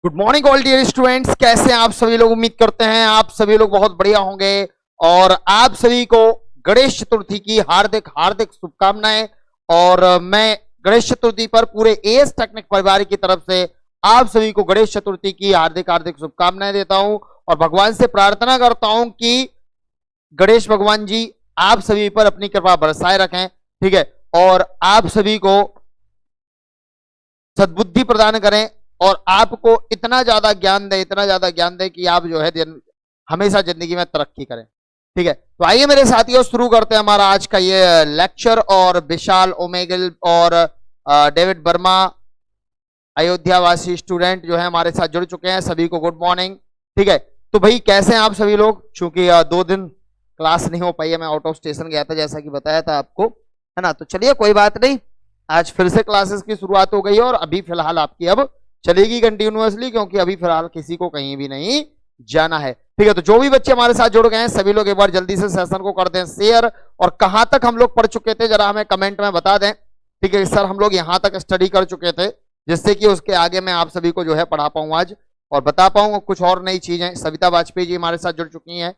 Good morning all dear students, कैसे हैं आप सभी लोग। उम्मीद करते हैं आप सभी लोग बहुत बढ़िया होंगे और आप सभी को गणेश चतुर्थी की हार्दिक हार्दिक शुभकामनाएं। और मैं गणेश चतुर्थी पर पूरे एएस टेक्निक परिवार की तरफ से आप सभी को गणेश चतुर्थी की हार्दिक हार्दिक शुभकामनाएं देता हूं और भगवान से प्रार्थना करता हूं कि गणेश भगवान जी आप सभी पर अपनी कृपा बरसाए रखें, ठीक है, और आप सभी को सद्बुद्धि प्रदान करें और आपको इतना ज्यादा ज्ञान दे कि आप जो है हमेशा जिंदगी में तरक्की करें, ठीक है। तो आइए मेरे साथियों, शुरू करते हैं हमारा आज का ये लेक्चर। और विशाल ओमेगल और डेविड वर्मा अयोध्या वासी स्टूडेंट जो है हमारे साथ जुड़ चुके हैं, सभी को गुड मॉर्निंग, ठीक है। तो भाई कैसे हैं आप सभी लोग। चूंकि 2 दिन क्लास नहीं हो पाई है, मैं आउट ऑफ स्टेशन गया था जैसा कि बताया था आपको, है ना। तो चलिए कोई बात नहीं, आज फिर से क्लासेस की शुरुआत हो गई है और अभी फिलहाल आपकी अब चलेगी कंटिन्यूअसली, क्योंकि अभी फिलहाल किसी को कहीं भी नहीं जाना है, ठीक है। तो जो भी बच्चे हमारे साथ जुड़ गए हैं सभी लोग एक बार जल्दी से सेशन को कर दें शेयर, और कहां तक हम लोग पढ़ चुके थे जरा हमें कमेंट में बता दें, ठीक है। सर हम लोग यहां तक स्टडी कर चुके थे, जिससे कि उसके आगे मैं आप सभी को जो है पढ़ा पाऊं आज और बता पाऊंगा कुछ और नई चीजें। सविता वाजपेयी जी हमारे साथ जुड़ चुकी हैं,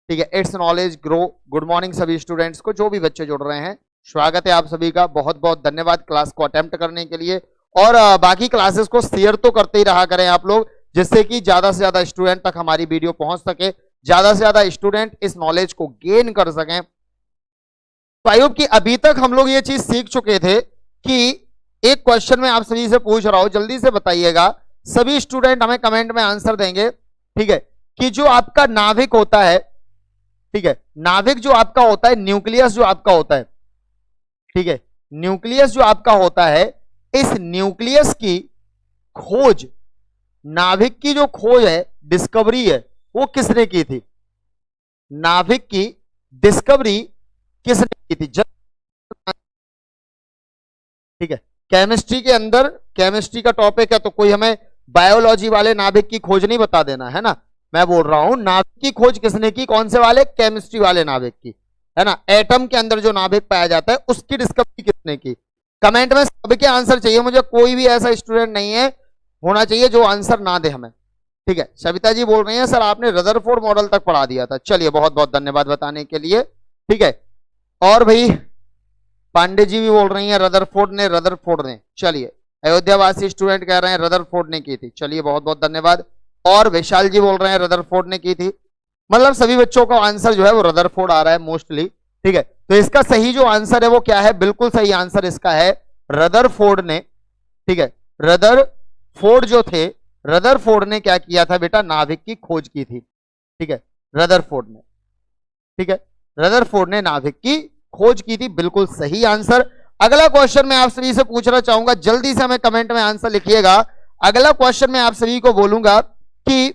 ठीक है। It's knowledge grow, good morning सभी स्टूडेंट्स को, जो भी बच्चे जुड़ रहे हैं स्वागत है आप सभी का, बहुत बहुत धन्यवाद क्लास को अटेम्प्ट करने के लिए। और बाकी क्लासेस को शेयर तो करते ही रहा करें आप लोग, जिससे कि ज्यादा से ज्यादा स्टूडेंट तक हमारी वीडियो पहुंच सके, ज्यादा से ज्यादा स्टूडेंट इस नॉलेज को गेन कर सकें। तो आई होप कि अभी तक हम लोग ये चीज सीख चुके थे कि एक क्वेश्चन में आप सभी से पूछ रहा हूं, जल्दी से बताइएगा, सभी स्टूडेंट हमें कमेंट में आंसर देंगे, ठीक है, कि जो आपका नाभिक होता है, ठीक है, नाभिक जो आपका होता है, न्यूक्लियस जो आपका होता है, ठीक है, न्यूक्लियस जो आपका होता है, इस न्यूक्लियस की खोज, नाभिक की जो खोज है, डिस्कवरी है, वो किसने की थी। नाभिक की डिस्कवरी किसने की थी, ठीक है। केमिस्ट्री के अंदर, केमिस्ट्री का टॉपिक है तो कोई हमें बायोलॉजी वाले नाभिक की खोज नहीं बता देना, है ना। मैं बोल रहा हूं नाभिक की खोज किसने की, कौन से वाले, केमिस्ट्री वाले नाभिक की, है ना। एटम के अंदर जो नाभिक पाया जाता है उसकी डिस्कवरी किसने की। कमेंट में सबके आंसर चाहिए मुझे, कोई भी ऐसा स्टूडेंट नहीं है होना चाहिए जो आंसर ना दे हमें, ठीक है। सविता जी बोल रही हैं सर आपने रदरफोर्ड मॉडल तक पढ़ा दिया था, चलिए बहुत बहुत धन्यवाद बताने के लिए, ठीक है। और भाई पांडे जी भी बोल रही हैं रदरफोर्ड ने, चलिए। अयोध्या वासी स्टूडेंट कह रहे हैं रदरफोर्ड ने की थी, चलिए बहुत बहुत धन्यवाद। और विशाल जी बोल रहे हैं रदरफोर्ड ने की थी, मतलब सभी बच्चों का आंसर जो है वो रदरफोर्ड आ रहा है मोस्टली, ठीक है। तो इसका सही जो आंसर है वो क्या है, बिल्कुल सही आंसर इसका है रदरफोर्ड ने, ठीक है। रदरफोर्ड जो थे, रदरफोर्ड ने क्या किया था बेटा, नाभिक की खोज की थी, ठीक है, रदरफोर्ड ने, ठीक है, रदरफोर्ड ने नाभिक की खोज की थी, बिल्कुल सही आंसर। अगला क्वेश्चन मैं आप सभी से पूछना चाहूंगा, जल्दी से हमें कमेंट में आंसर लिखिएगा। अगला क्वेश्चन मैं आप सभी को बोलूंगा कि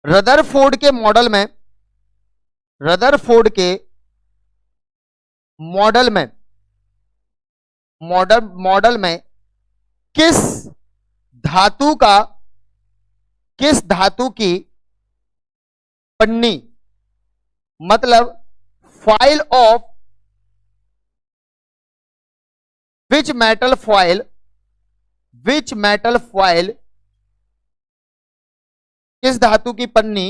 रदरफोर्ड के मॉडल में, रदरफोर्ड के मॉडल में किस धातु की पन्नी, मतलब foil of which metal foil किस धातु की पन्नी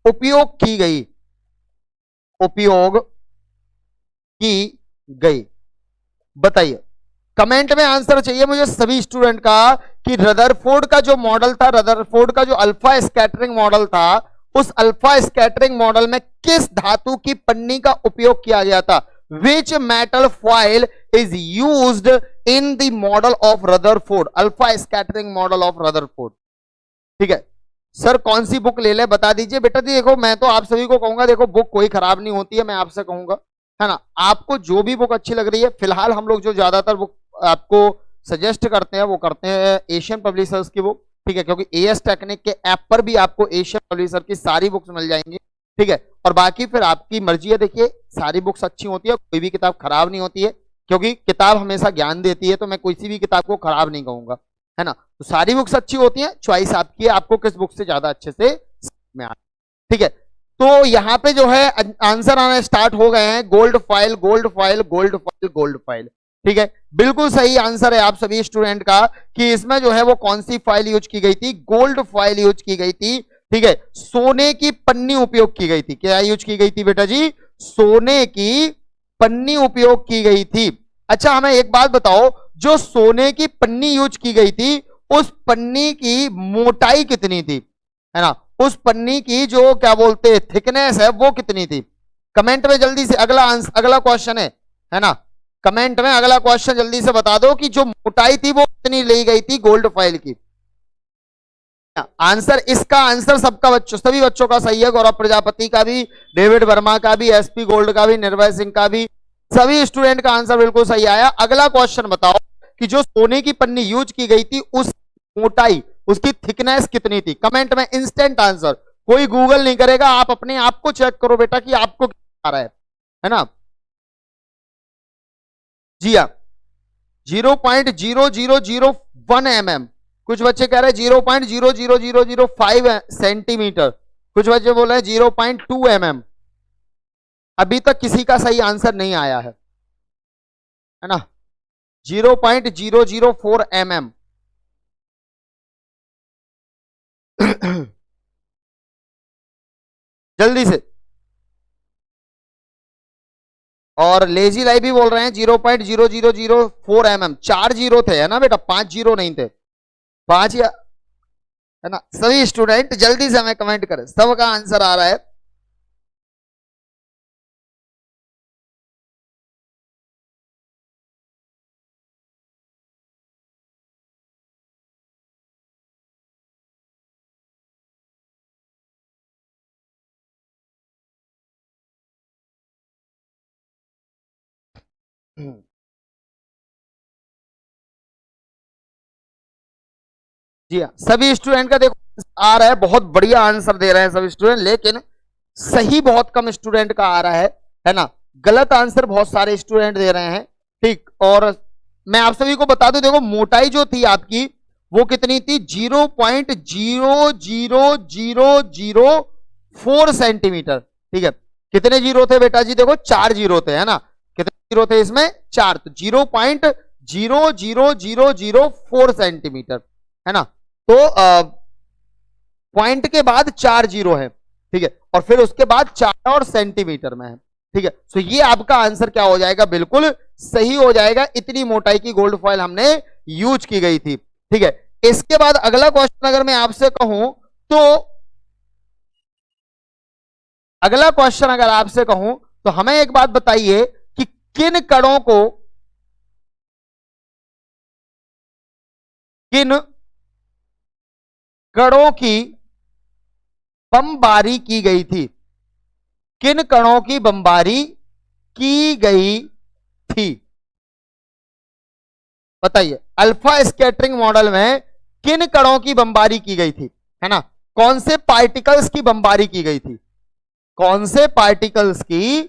उपयोग की गई, बताइए। कमेंट में आंसर चाहिए मुझे सभी स्टूडेंट का कि रदरफोर्ड का जो मॉडल था, रदरफोर्ड का जो अल्फा स्कैटरिंग मॉडल था, उस अल्फा स्कैटरिंग मॉडल में किस धातु की पन्नी का उपयोग किया गया था। Which metal foil is used in the model of Rutherford, alpha scattering model of Rutherford, ठीक है। सर कौन सी बुक ले ले बता दीजिए बेटा। देखो मैं तो आप सभी को कहूंगा, देखो बुक कोई खराब नहीं होती है, मैं आपसे कहूंगा, है ना। आपको जो भी बुक अच्छी लग रही है, फिलहाल हम लोग जो ज्यादातर बुक आपको सजेस्ट करते हैं वो करते हैं एशियन पब्लिशर्स की बुक, ठीक है, क्योंकि एएस टेक्निक के ऐप पर भी आपको एशियन पब्लिशर की सारी बुक्स मिल जाएंगी, ठीक है। और बाकी फिर आपकी मर्जी है, देखिए सारी बुक्स अच्छी होती है, कोई भी किताब खराब नहीं होती है, क्योंकि किताब हमेशा ज्ञान देती है, तो मैं किसी भी किताब को खराब नहीं कहूंगा, है ना। तो सारी बुक्स अच्छी होती हैं, चॉइस आपकी है, आपको किस बुक से ज्यादा अच्छे से में आ, ठीक है। तो यहाँ पे जो है आंसर आना स्टार्ट हो गए हैं, gold file, gold file, gold file, gold file. ठीक है, बिल्कुल सही आंसर है आप सभी स्टूडेंट का कि इसमें जो है वो कौन सी फाइल यूज की गई थी, गोल्ड फाइल यूज की गई थी। ठीक है, सोने की पन्नी उपयोग की गई थी। क्या यूज की गई थी बेटा जी? सोने की पन्नी उपयोग की गई थी। अच्छा हमें एक बात बताओ, जो सोने की पन्नी यूज की गई थी उस पन्नी की मोटाई कितनी थी, है ना? उस पन्नी की जो क्या बोलते हैं थिकनेस है वो कितनी थी? कमेंट में जल्दी से अगला आंसर, अगला क्वेश्चन है ना? कमेंट में अगला क्वेश्चन जल्दी से बता दो कि जो मोटाई थी वो कितनी ली गई थी गोल्ड फाइल की। आंसर, इसका आंसर सबका बच्चों, सभी बच्चों का सही है। गौरव प्रजापति का भी, डेविड वर्मा का भी, एसपी गोल्ड का भी, निर्भय सिंह का भी, सभी स्टूडेंट का आंसर बिल्कुल सही आया। अगला क्वेश्चन बताओ कि जो सोने की पन्नी यूज की गई थी उस मोटाई, उसकी थिकनेस कितनी थी? कमेंट में इंस्टेंट आंसर, कोई गूगल नहीं करेगा, आप अपने आप को चेक करो बेटा कि आपको क्या आ रहा है ना? जी हाँ, 0.0001 mm। कुछ बच्चे कह रहे हैं 0.00005 सेंटीमीटर, कुछ बच्चे बोल रहे हैं 0.2 mm। अभी तक किसी का सही आंसर नहीं आया है ना? 0.004 mm। जल्दी से। और लेजी लाइफ भी बोल रहे हैं 0.0004 mm। 4 जीरो थे, है ना बेटा? 5 जीरो नहीं थे, 5 या, है ना? सभी स्टूडेंट जल्दी से हमें कमेंट करें, सबका आंसर आ रहा है। जी हाँ, सभी स्टूडेंट का देखो आ रहा है, बहुत बढ़िया आंसर दे रहे हैं सभी स्टूडेंट, लेकिन सही बहुत कम स्टूडेंट का आ रहा है ना? गलत आंसर बहुत सारे स्टूडेंट दे रहे हैं। ठीक, और मैं आप सभी को बता दूं, देखो मोटाई जो थी आपकी वो कितनी थी? 0.00004 सेंटीमीटर। ठीक है, कितने जीरो थे बेटा जी? देखो 4 जीरो थे, है ना? कितने जीरो थे इसमें? 4, तो 0.00004 सेंटीमीटर, है ना? तो पॉइंट के बाद 4 जीरो है, ठीक है, और फिर उसके बाद 4 और सेंटीमीटर में है। ठीक है, तो ये आपका आंसर क्या हो जाएगा? बिल्कुल सही हो जाएगा। इतनी मोटाई की गोल्ड फॉइल हमने यूज की गई थी। ठीक है, इसके बाद अगला क्वेश्चन अगर मैं आपसे कहूं तो, अगला क्वेश्चन अगर आपसे कहूं तो हमें एक बात बताइए कि किन कणों को, किन कणों की बमबारी की गई थी? किन कणों की बमबारी की गई थी? बताइए, अल्फा स्कैटरिंग मॉडल में किन कणों की बमबारी की गई थी, है ना? कौन से पार्टिकल्स की बमबारी की गई थी? कौन से पार्टिकल्स की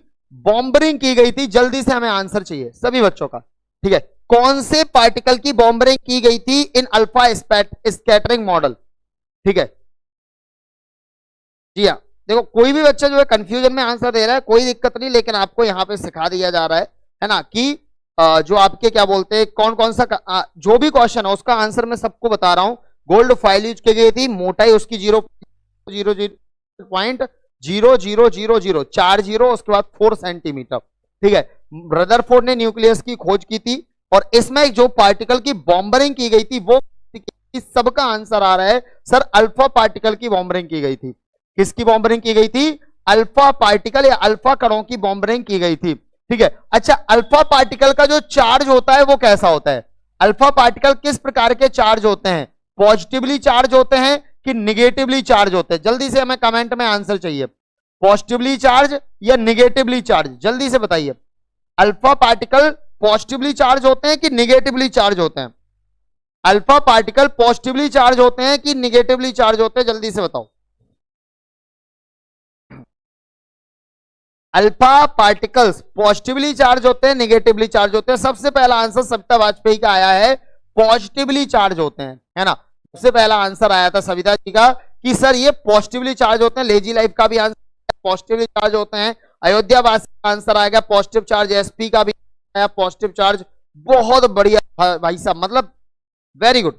बॉम्बरिंग की गई थी? जल्दी से हमें आंसर चाहिए सभी बच्चों का। ठीक है, कौन से पार्टिकल की बॉम्बरिंग की गई थी इन अल्फा स्कैटरिंग मॉडल? ठीक है, जी हाँ, देखो कोई भी बच्चा जो है कंफ्यूजन में आंसर दे रहा है, कोई दिक्कत नहीं, लेकिन आपको यहां पे सिखा दिया जा रहा है ना, कि जो आपके क्या बोलते हैं कौन कौन सा जो भी क्वेश्चन है उसका आंसर मैं सबको बता रहा हूं। गोल्ड फाइल यूज की गई थी, मोटाई उसकी 0.00004 4 जीरो, उसके बाद 4 सेंटीमीटर। ठीक है, रदरफोर्ड ने न्यूक्लियस की खोज की थी, और इसमें जो पार्टिकल की बॉम्बरिंग की गई थी वो, सबका आंसर आ रहा है सर अल्फा पार्टिकल की बॉम्बरिंग की गई थी। किसकी बॉम्बरिंग की गई थी? अल्फा पार्टिकल या अल्फा कणों की बॉम्बरिंग की गई थी। ठीक है, अच्छा अल्फा पार्टिकल का जो चार्ज होता है वो कैसा होता है? अल्फा पार्टिकल किस प्रकार के चार्ज होते हैं? पॉजिटिवली चार्ज होते हैं कि निगेटिवली चार्ज होते हैं? जल्दी से हमें कमेंट में आंसर चाहिए, पॉजिटिवली चार्ज या निगेटिवली चार्ज, जल्दी से बताइए। अल्फा पार्टिकल पॉजिटिवली चार्ज होते हैं कि निगेटिवली चार्ज होते हैं? अल्फा पार्टिकल पॉजिटिवली चार्ज होते हैं कि निगेटिवली चार्ज होते हैं? जल्दी से बताओ। अल्फा पार्टिकल्स पॉजिटिवली चार्ज होते हैं, निगेटिवली चार्ज होते हैं? सबसे पहला आंसर सविता वाजपेयी का आया है, पॉजिटिवली चार्ज होते हैं, है ना? सबसे पहला आंसर आया था सविता जी का कि सर ये पॉजिटिवली चार्ज होते हैं। लेजी लाइफ का भी आंसर पॉजिटिवली चार्ज होते हैं। अयोध्या वासी का आंसर आएगा पॉजिटिव चार्ज। एसपी का भी आया पॉजिटिव चार्ज। बहुत बढ़िया भाई साहब, मतलब वेरी गुड,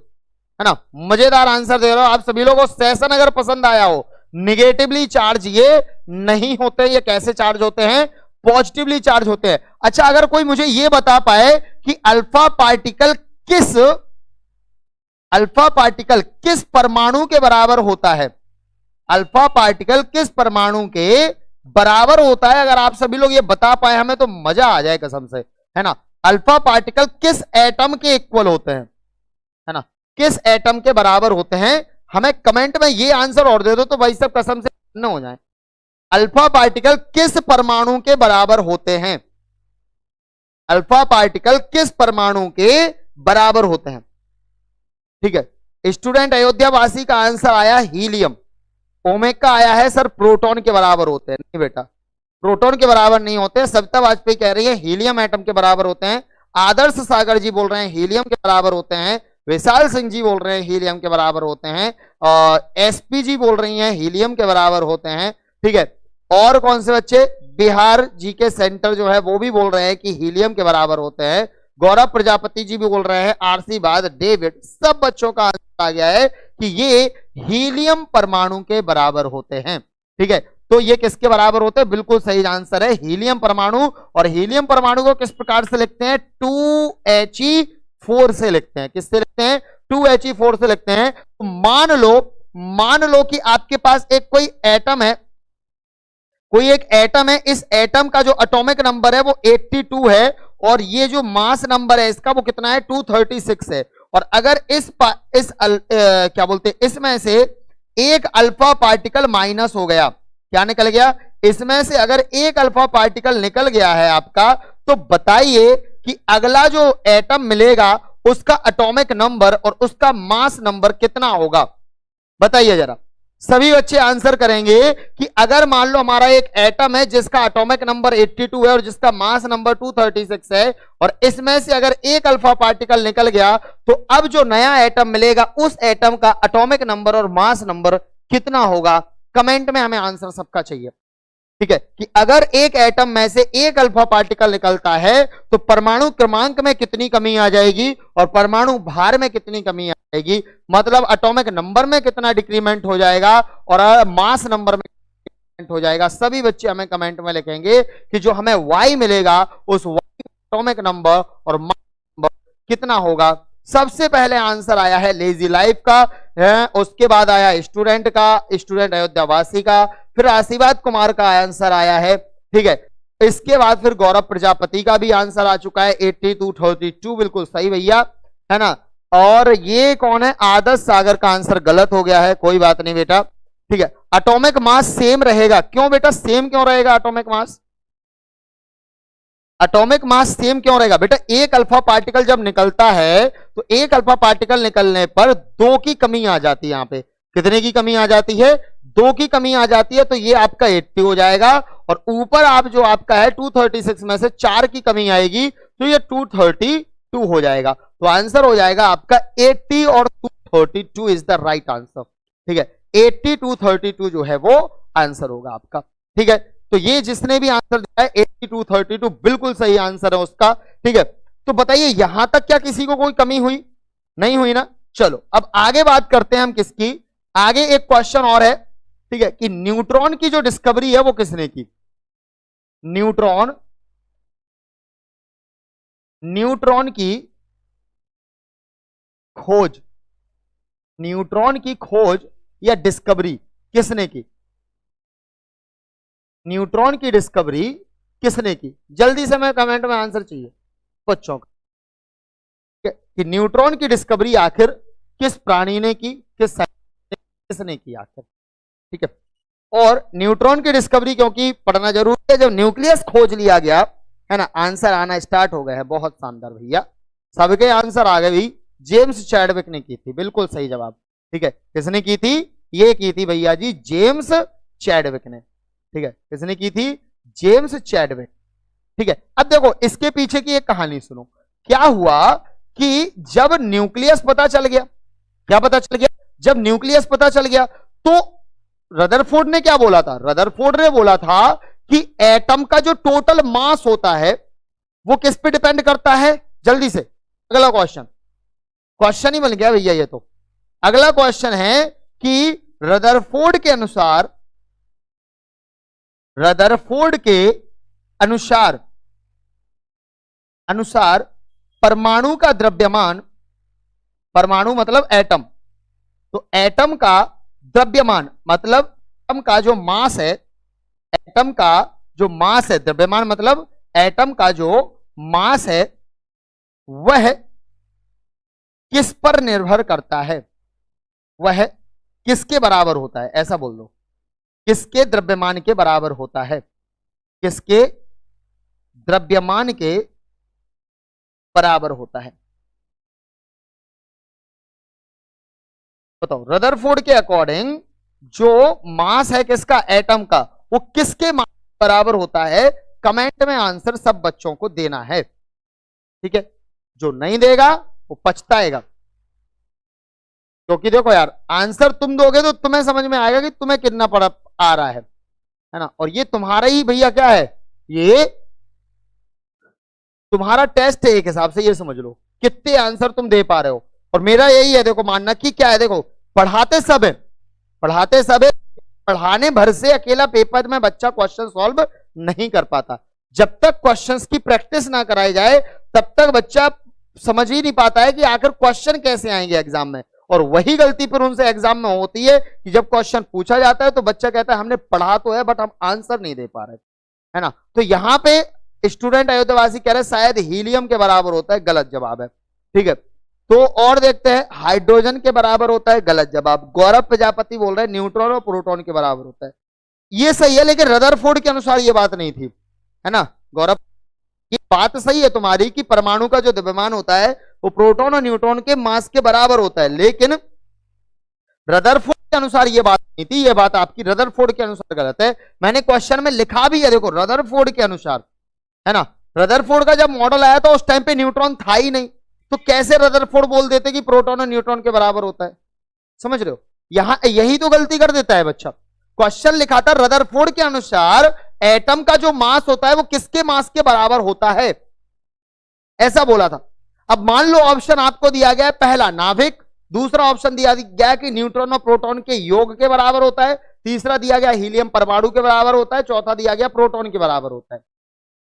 है ना, मजेदार आंसर दे रहे हो आप सभी लोगों को। सेशन अगर पसंद आया हो, निगेटिवली चार्ज ये नहीं होते, ये कैसे चार्ज होते हैं, पॉजिटिवली चार्ज होते हैं। अच्छा, अगर कोई मुझे ये बता पाए कि अल्फा पार्टिकल किस परमाणु के बराबर होता है, अल्फा पार्टिकल किस परमाणु के बराबर होता है, अगर आप सभी लोग ये बता पाए हमें तो मजा आ जाए कसम से, है ना। अल्फा पार्टिकल किस एटम के इक्वल होते हैं, है ना, किस एटम के बराबर होते हैं, हमें कमेंट में ये आंसर और दे दो तो भाई सब कसम से न हो जाए। अल्फा पार्टिकल किस परमाणु के बराबर होते हैं, अल्फा पार्टिकल किस परमाणु के बराबर होते हैं, ठीक है। स्टूडेंट अयोध्या वासी का आंसर आया हीलियम। ओमेगा आया है सर प्रोटॉन के बराबर होते हैं, नहीं बेटा, प्रोटॉन के बराबर नहीं होते। सविता वाजपेयी कह रही है हीलियम एटम के बराबर होते हैं। आदर्श सागर जी बोल रहे हैं हीलियम के बराबर होते हैं। विशाल सिंह जी बोल रहे हैं हीलियम के बराबर होते हैं। और एसपी जी बोल रही हैं हीलियम के बराबर होते हैं, ठीक है। और कौन से बच्चे, बिहार जी के सेंटर जो है वो भी बोल रहे हैं कि हीलियम के बराबर होते हैं। गौरव प्रजापति जी भी बोल रहे हैं, आरसी बाद डेविड, सब बच्चों का आंसर आ गया है कि ये हीलियम परमाणु के बराबर होते हैं, ठीक है। तो ये किसके बराबर होते हैं, बिल्कुल सही आंसर है हीलियम परमाणु। और हीलियम परमाणु को किस प्रकार से लिखते हैं, 2He4 से लिखते हैं। किससे लिखते हैं, 2He4 से लिखते हैं। तो मान लो कि आपके पास एक कोई एटम है, कोई एक एटम है, इस एटम का जो एटॉमिक नंबर है वो 82 है और ये जो मास नंबर है इसका वो कितना है, 236 है। और अगर क्या बोलते हैं, इसमें से एक अल्फा पार्टिकल माइनस हो गया, क्या निकल गया, इसमें से अगर एक अल्फा पार्टिकल निकल गया है आपका, तो बताइए कि अगला जो एटम मिलेगा उसका एटॉमिक नंबर और उसका मास नंबर कितना होगा, बताइए जरा। सभी बच्चे आंसर करेंगे कि अगर मान लो हमारा एक एटम है जिसका एटॉमिक नंबर 82 है और जिसका मास नंबर 236 है, और इसमें से अगर एक अल्फा पार्टिकल निकल गया तो अब जो नया एटम मिलेगा उस एटम का एटॉमिक नंबर और मास नंबर कितना होगा। कमेंट में हमें आंसर सबका चाहिए, ठीक है, कि अगर एक एटम में से एक अल्फा पार्टिकल निकलता है तो परमाणु क्रमांक में कितनी कमी आ जाएगी और परमाणु भार में कितनी कमी आ जाएगी, मतलब एटॉमिक नंबर में कितना डिक्रीमेंट हो जाएगा और मास नंबर में डिक्रीमेंट हो जाएगा। सभी बच्चे हमें कमेंट में लिखेंगे कि जो हमें Y मिलेगा उस Y एटॉमिक नंबर और मास नंबर कितना होगा। सबसे पहले आंसर आया है लेजी लाइफ का, उसके बाद आया स्टूडेंट का, स्टूडेंट अयोध्या वासी का, फिर आशीर्वाद कुमार का आंसर आया है, ठीक है। इसके बाद फिर गौरव प्रजापति का भी आंसर आ चुका है 8232, बिल्कुल सही भैया, है ना। और ये कौन है, आदर्श सागर का आंसर गलत हो गया है, कोई बात नहीं बेटा, ठीक है। एटॉमिक मास सेम रहेगा, क्यों बेटा सेम क्यों रहेगा atomic mass, atomic mass same क्यों रहेगा बेटा, एक अल्फा पार्टिकल जब निकलता है तो एक अल्फा पार्टिकल निकलने पर 2 की कमी आ जाती है। यहां पे कितने की कमी आ जाती है, 2 की कमी आ जाती है, तो ये आपका 80 हो जाएगा। और ऊपर आप जो आपका है 236 में से 4 की कमी आएगी तो ये 232 हो जाएगा। तो आंसर हो जाएगा आपका 80 और 232 इज द राइट आंसर, ठीक है। 80 232 जो है वो आंसर होगा आपका, ठीक है। तो ये जिसने भी आंसर दिया है 80 232 बिल्कुल सही आंसर है उसका, ठीक है। तो बताइए यहां तक क्या किसी को कोई कमी हुई, नहीं हुई ना। चलो अब आगे बात करते हैं हम किसकी, आगे एक क्वेश्चन और है, ठीक है, कि न्यूट्रॉन की जो डिस्कवरी है वो किसने की, न्यूट्रॉन की खोज, न्यूट्रॉन की खोज या डिस्कवरी किसने की, न्यूट्रॉन की डिस्कवरी किसने की, जल्दी से मैं कमेंट में आंसर चाहिए बच्चों का, कि न्यूट्रॉन की डिस्कवरी आखिर किस प्राणी ने की, किसने की आखिर, ठीक है। और न्यूट्रॉन की डिस्कवरी क्योंकि पढ़ना जरूरी है, जब न्यूक्लियस खोज लिया गया है ना, आंसर आना स्टार्ट हो गया है, बहुत शानदार भैया, सबके आंसर आ गए भी। जेम्स चैडविक ने की थी, बिल्कुल सही जवाब, ठीक है। किसने की थी, ये की थी भैया जी जेम्स चैडविक ने, ठीक है। किसने की थी, जेम्स चैडविक, ठीक है। अब देखो इसके पीछे की एक कहानी सुनो, क्या हुआ कि जब न्यूक्लियस पता चल गया, क्या पता चल गया, जब न्यूक्लियस पता चल गया तो रदरफोर्ड ने क्या बोला था, रदरफोर्ड ने बोला था कि एटम का जो टोटल मास होता है वो किस पे डिपेंड करता है, जल्दी से अगला क्वेश्चन, क्वेश्चन ही बन गया भैया ये तो। अगला क्वेश्चन है कि रदरफोर्ड के अनुसार परमाणु का द्रव्यमान, परमाणु मतलब एटम, तो एटम का द्रव्यमान मतलब एटम का जो मास है, एटम का जो मास है, द्रव्यमान मतलब एटम का जो मास है वह किस पर निर्भर करता है, वह किसके बराबर होता है, ऐसा बोल दो, किसके द्रव्यमान के बराबर होता है, किसके द्रव्यमान के बराबर होता है। बताओ, रदरफोर्ड के अकॉर्डिंग जो मास है किसका, एटम का, वो किसके मास बराबर होता है। कमेंट में आंसर सब बच्चों को देना है, ठीक है। जो नहीं देगा वो पछताएगा, क्योंकि देखो यार आंसर तुम दोगे तो तुम्हें समझ में आएगा कि तुम्हें कितना पड़ा आ रहा है ना। और ये तुम्हारा ही भैया क्या है, ये तुम्हारा टेस्ट है एक हिसाब से, ये समझ लो कितने आंसर तुम दे पा रहे हो। और मेरा यही है देखो मानना कि क्या है, देखो पढ़ाते सब है, पढ़ाते सब है, पढ़ाने भर से अकेला पेपर में बच्चा क्वेश्चन सॉल्व नहीं कर पाता। जब तक क्वेश्चंस की प्रैक्टिस ना कराई जाए तब तक बच्चा समझ ही नहीं पाता है कि आखिर क्वेश्चन कैसे आएंगे एग्जाम में। और वही गलती फिर उनसे एग्जाम में होती है कि जब क्वेश्चन पूछा जाता है तो बच्चा कहता है हमने पढ़ा तो है बट हम आंसर नहीं दे पा रहे, है ना। तो यहां पे स्टूडेंट अयोध्यावासी कह रहे शायद हीलियम के बराबर होता है, गलत जवाब है, ठीक है। तो और देखते हैं, हाइड्रोजन के बराबर होता है, गलत जवाब। गौरव प्रजापति बोल रहे हैं न्यूट्रॉन और प्रोटॉन के बराबर होता है, ये सही है, लेकिन रदरफोर्ड के अनुसार ये बात नहीं थी, है ना गौरव। ये बात सही है तुम्हारी कि परमाणु का जो द्रव्यमान होता है वो प्रोटॉन और न्यूट्रॉन के मास के बराबर होता है, लेकिन रदरफोर्ड के अनुसार ये बात नहीं थी। ये बात आपकी रदरफोर्ड के अनुसार गलत है। मैंने क्वेश्चन में लिखा भी है, देखो रदरफोर्ड के अनुसार, है ना। रदरफोर्ड का जब मॉडल आया था उस टाइम पे न्यूट्रॉन था ही नहीं, तो कैसे रदरफोर्ड बोल देते कि प्रोटॉन और न्यूट्रॉन के बराबर होता है, समझ रहे हो। यहां यही तो गलती कर देता है बच्चा। क्वेश्चन लिखा था रदरफोर्ड के अनुसार एटम का जो मास होता है वो किसके मास के बराबर होता है, ऐसा बोला था। अब मान लो ऑप्शन आपको दिया गया है पहला नाभिक, दूसरा ऑप्शन दिया गया कि न्यूट्रॉन और प्रोटॉन के योग के बराबर होता है, तीसरा दिया गया हीलियम परमाणु के बराबर होता है, चौथा दिया गया प्रोटॉन के बराबर होता है,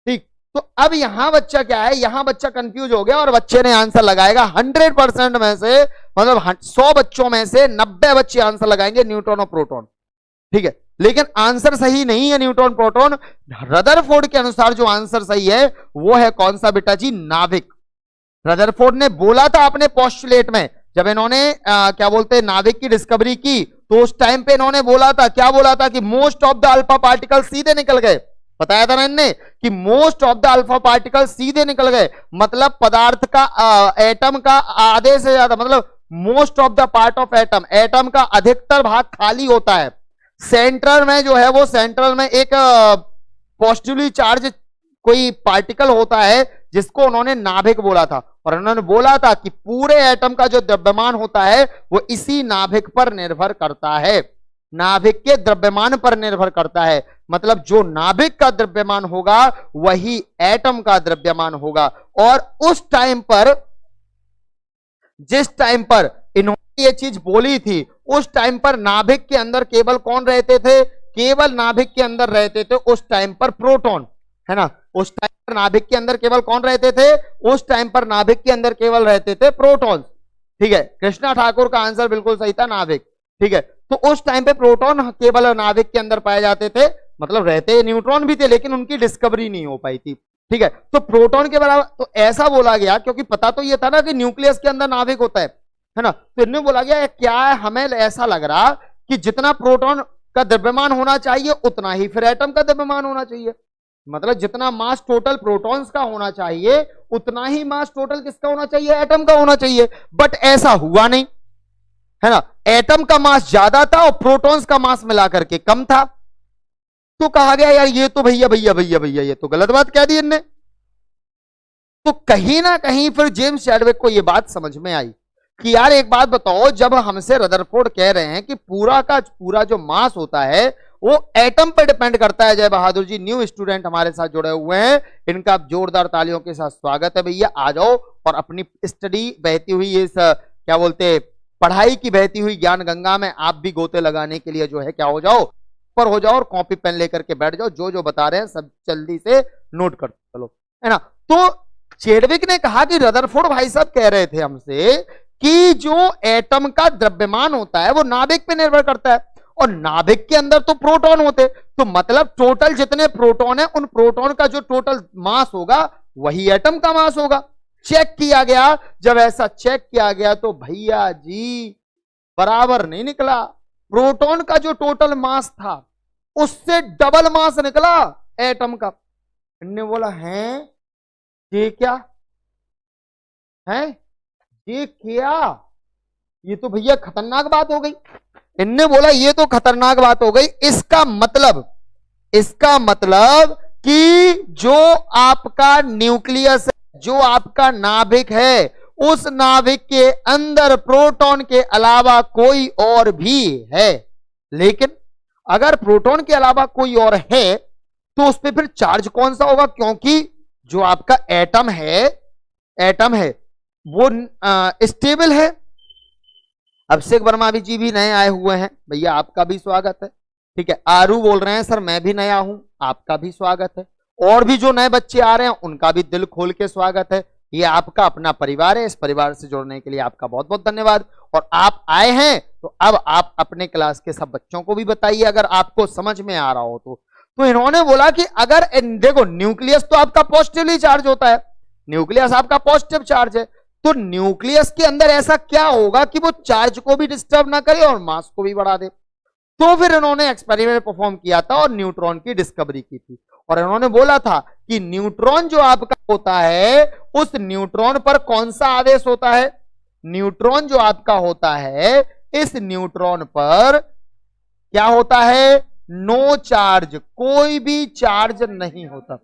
ठीक। तो अब यहां बच्चा क्या है, यहां बच्चा कंफ्यूज हो गया और बच्चे ने आंसर लगाएगा 100% में से, मतलब 100 बच्चों में से 90 बच्चे आंसर लगाएंगे न्यूट्रॉन और प्रोटॉन, ठीक है। लेकिन आंसर सही नहीं है न्यूट्रॉन प्रोटॉन। रदरफोर्ड के अनुसार जो आंसर सही है वो है कौन सा बेटा जी, नाभिक। रदरफोर्ड ने बोला था अपने पोस्टुलेट में, जब इन्होंने क्या बोलते हैं नाभिक की डिस्कवरी की, तो उस टाइम पे इन्होंने बोला था, क्या बोला था कि most of the alpha particle सीधे निकल गए। बताया था ना इनने कि most of the alpha particle सीधे निकल गए, मतलब पदार्थ का एटम का आधे से ज्यादा, मतलब most of the part of atom, atom का अधिकतर भाग खाली होता है। सेंट्रल में जो है वो सेंट्रल में एक पॉजिटिवली चार्ज कोई पार्टिकल होता है जिसको उन्होंने नाभिक बोला था। और उन्होंने बोला था कि पूरे एटम का जो द्रव्यमान होता है वो इसी नाभिक पर निर्भर करता है, नाभिक के द्रव्यमान पर निर्भर करता है। मतलब जो नाभिक का द्रव्यमान होगा वही एटम का द्रव्यमान होगा। और उस टाइम पर, जिस टाइम पर इन्होंने ये चीज बोली थी, उस टाइम पर नाभिक के अंदर केवल कौन रहते थे, केवल नाभिक के अंदर रहते थे उस टाइम पर प्रोटॉन, है ना। उस टाइम पर नाभिक के अंदर केवल कौन रहते थे, उस टाइम पर नाभिक के अंदर केवल रहते थे प्रोटॉन, ठीक है। कृष्णा ठाकुर का आंसर बिल्कुल सही था, नाभिक, ठीक है। तो उस टाइम पे प्रोटॉन केवल नाभिक के अंदर पाए जाते थे, मतलब रहते न्यूट्रॉन भी थे लेकिन उनकी डिस्कवरी नहीं हो पाई थी, ठीक है। तो प्रोटॉन के बराबर तो ऐसा बोला गया, क्योंकि पता तो ये था ना कि न्यूक्लियस के अंदर नाभिक होता है ना। तो इन्हें बोला गया क्या है, हमें ऐसा लग रहा कि जितना प्रोटॉन का द्रव्यमान होना चाहिए उतना ही फिर एटम का द्रव्यमान होना चाहिए, मतलब जितना मास टोटल प्रोटॉन्स का होना चाहिए उतना ही मास टोटल किसका होना चाहिए, एटम का होना चाहिए। बट ऐसा हुआ नहीं, है ना। एटम का मास ज्यादा था और प्रोटॉन्स का मास मिलाकर के कम था। तो कहा गया यार ये तो भैया भैया भैया भैया ये तो गलत बात कह दी इनने। तो कहीं ना कहीं फिर जेम्स चैडविक को ये बात समझ में आई कि यार एक बात बताओ, जब हमसे रदरफोर्ड कह रहे हैं कि पूरा का पूरा जो मास होता है वो एटम पर डिपेंड करता है। जय बहादुर जी न्यू स्टूडेंट हमारे साथ जुड़े हुए हैं, इनका जोरदार तालियों के साथ स्वागत है भैया। आ जाओ और अपनी स्टडी बहती हुई इस क्या बोलते पढ़ाई की बहती हुई ज्ञान गंगा में आप भी गोते लगाने के लिए जो है क्या हो जाओ, पर हो जाओ और कॉपी पेन लेकर के बैठ जाओ। जो जो बता रहे हैं सब जल्दी से नोट कर चलो, है ना। तो चेडविक ने कहा कि रदरफोर्ड भाई साहब कह रहे थे हमसे कि जो एटम का द्रव्यमान होता है वो नाभिक पे निर्भर करता है, और नाभिक के अंदर तो प्रोटॉन होते, तो मतलब टोटल जितने प्रोटॉन है उन प्रोटॉन का जो टोटल मास होगा वही एटम का मास होगा। चेक किया गया, जब ऐसा चेक किया गया तो भैया जी बराबर नहीं निकला। प्रोटॉन का जो टोटल मास था उससे डबल मास निकला एटम का। इन्होंने बोला है ये क्या है, ये क्या, ये तो भैया खतरनाक बात हो गई। इनने बोला ये तो खतरनाक बात हो गई। इसका मतलब कि जो आपका न्यूक्लियस है, जो आपका नाभिक है, उस नाभिक के अंदर प्रोटॉन के अलावा कोई और भी है। लेकिन अगर प्रोटॉन के अलावा कोई और है तो उस पर फिर चार्ज कौन सा होगा, क्योंकि जो आपका एटम है वो स्टेबल है। अभिषेक वर्मा जी भी नए आए हुए हैं भैया, आपका भी स्वागत है। ठीक है, आरू बोल रहे हैं सर मैं भी नया हूं, आपका भी स्वागत है। और भी जो नए बच्चे आ रहे हैं उनका भी दिल खोल के स्वागत है। ये आपका अपना परिवार है, इस परिवार से जुड़ने के लिए आपका बहुत बहुत धन्यवाद। और आप आए हैं तो अब आप अपने क्लास के सब बच्चों को भी बताइए अगर आपको समझ में आ रहा हो तो इन्होंने बोला कि अगर देखो न्यूक्लियस तो आपका पॉजिटिवली चार्ज होता है, न्यूक्लियस आपका पॉजिटिव चार्ज है, तो न्यूक्लियस के अंदर ऐसा क्या होगा कि वो चार्ज को भी डिस्टर्ब ना करे और मास को भी बढ़ा दे। तो फिर इन्होंने एक्सपेरिमेंट परफॉर्म किया था और न्यूट्रॉन की डिस्कवरी की थी, और इन्होंने बोला था कि न्यूट्रॉन जो आपका होता है उस न्यूट्रॉन पर कौन सा आवेश होता है, न्यूट्रॉन जो आपका होता है इस न्यूट्रॉन पर क्या होता है, नो चार्ज, कोई भी चार्ज नहीं होता।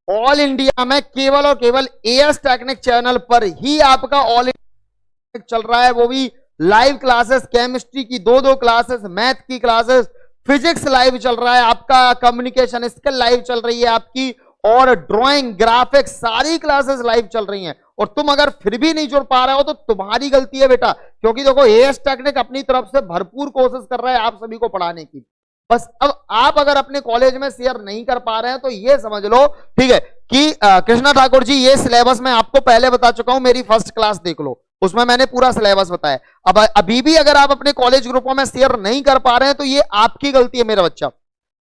ऑल इंडिया में केवल और केवल एएस टेक्निक चैनल पर ही आपका ऑल इंडिया चल रहा है, वो भी लाइव क्लासेस, केमिस्ट्री की 2-2 क्लासेस, मैथ की क्लासेस, फिजिक्स लाइव चल रहा है आपका, कम्युनिकेशन स्किल लाइव चल रही है आपकी, और ड्राइंग ग्राफिक्स सारी क्लासेस लाइव चल रही हैं। और तुम अगर फिर भी नहीं जुड़ पा रहे हो तो तुम्हारी गलती है बेटा, क्योंकि देखो एएस टेक्निक अपनी तरफ से भरपूर कोशिश कर रहा है आप सभी को पढ़ाने की। बस अब आप अगर अपने कॉलेज में शेयर नहीं कर पा रहे हैं तो ये समझ लो ठीक है कि कृष्णा ठाकुर जी ये सिलेबस मैं आपको पहले बता चुका हूं, मेरी फर्स्ट क्लास देख लो, उसमें मैंने पूरा सिलेबस बताया। अब अभी भी अगर आप अपने कॉलेज ग्रुपों में शेयर नहीं कर पा रहे हैं तो ये आपकी गलती है मेरा बच्चा।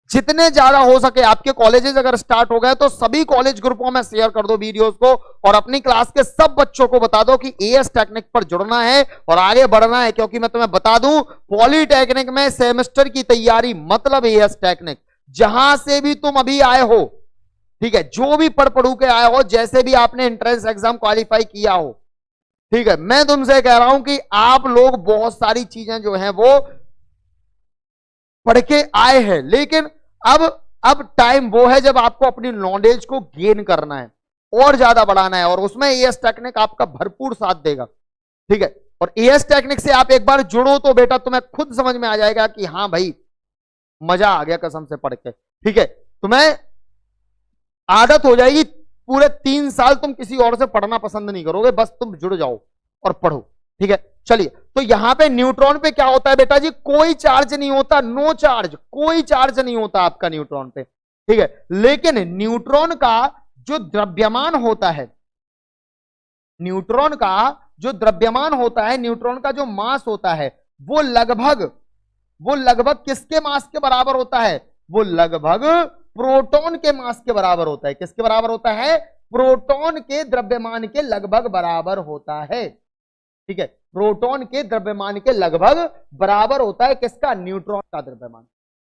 जितने ज्यादा हो सके आपके कॉलेजेस अगर स्टार्ट हो गए तो सभी कॉलेज ग्रुपों में शेयर कर दो वीडियोस को, और अपनी क्लास के सब बच्चों को बता दो कि एएस टेक्निक पर जुड़ना है और आगे बढ़ना है। क्योंकि मैं तुम्हें बता दूं पॉलीटेक्निक में सेमेस्टर की तैयारी मतलब एएस टेक्निक, जहां से भी तुम अभी आए हो, ठीक है, जो भी पढ़ के आए हो, जैसे भी आपने एंट्रेंस एग्जाम क्वालिफाई किया हो, ठीक है, मैं तुमसे कह रहा हूं कि आप लोग बहुत सारी चीजें जो हैं वो पढ़ के आए हैं, लेकिन अब टाइम वो है जब आपको अपनी नॉलेज को गेन करना है और ज्यादा बढ़ाना है, और उसमें एएस टेक्निक आपका भरपूर साथ देगा। ठीक है, और एएस टेक्निक से आप एक बार जुड़ो तो बेटा तुम्हें खुद समझ में आ जाएगा कि हाँ भाई मजा आ गया कसम से पढ़ के। ठीक है, तुम्हें आदत हो जाएगी, पूरे 3 साल तुम किसी और से पढ़ना पसंद नहीं करोगे, बस तुम जुड़ जाओ और पढ़ो। ठीक है, चलिए, तो यहां पे न्यूट्रॉन पे क्या होता है बेटा जी, कोई चार्ज नहीं होता, नो चार्ज, कोई चार्ज नहीं होता आपका न्यूट्रॉन पे। ठीक है, लेकिन न्यूट्रॉन का जो द्रव्यमान होता है, न्यूट्रॉन का जो द्रव्यमान होता है, न्यूट्रॉन का जो मास होता है, वो लगभग किसके मास के बराबर होता है, वो लगभग प्रोटॉन के मास के बराबर होता है। किसके बराबर होता है, प्रोटॉन के द्रव्यमान के लगभग बराबर होता है। ठीक है, प्रोटॉन के द्रव्यमान के लगभग बराबर होता है किसका, न्यूट्रॉन का द्रव्यमान।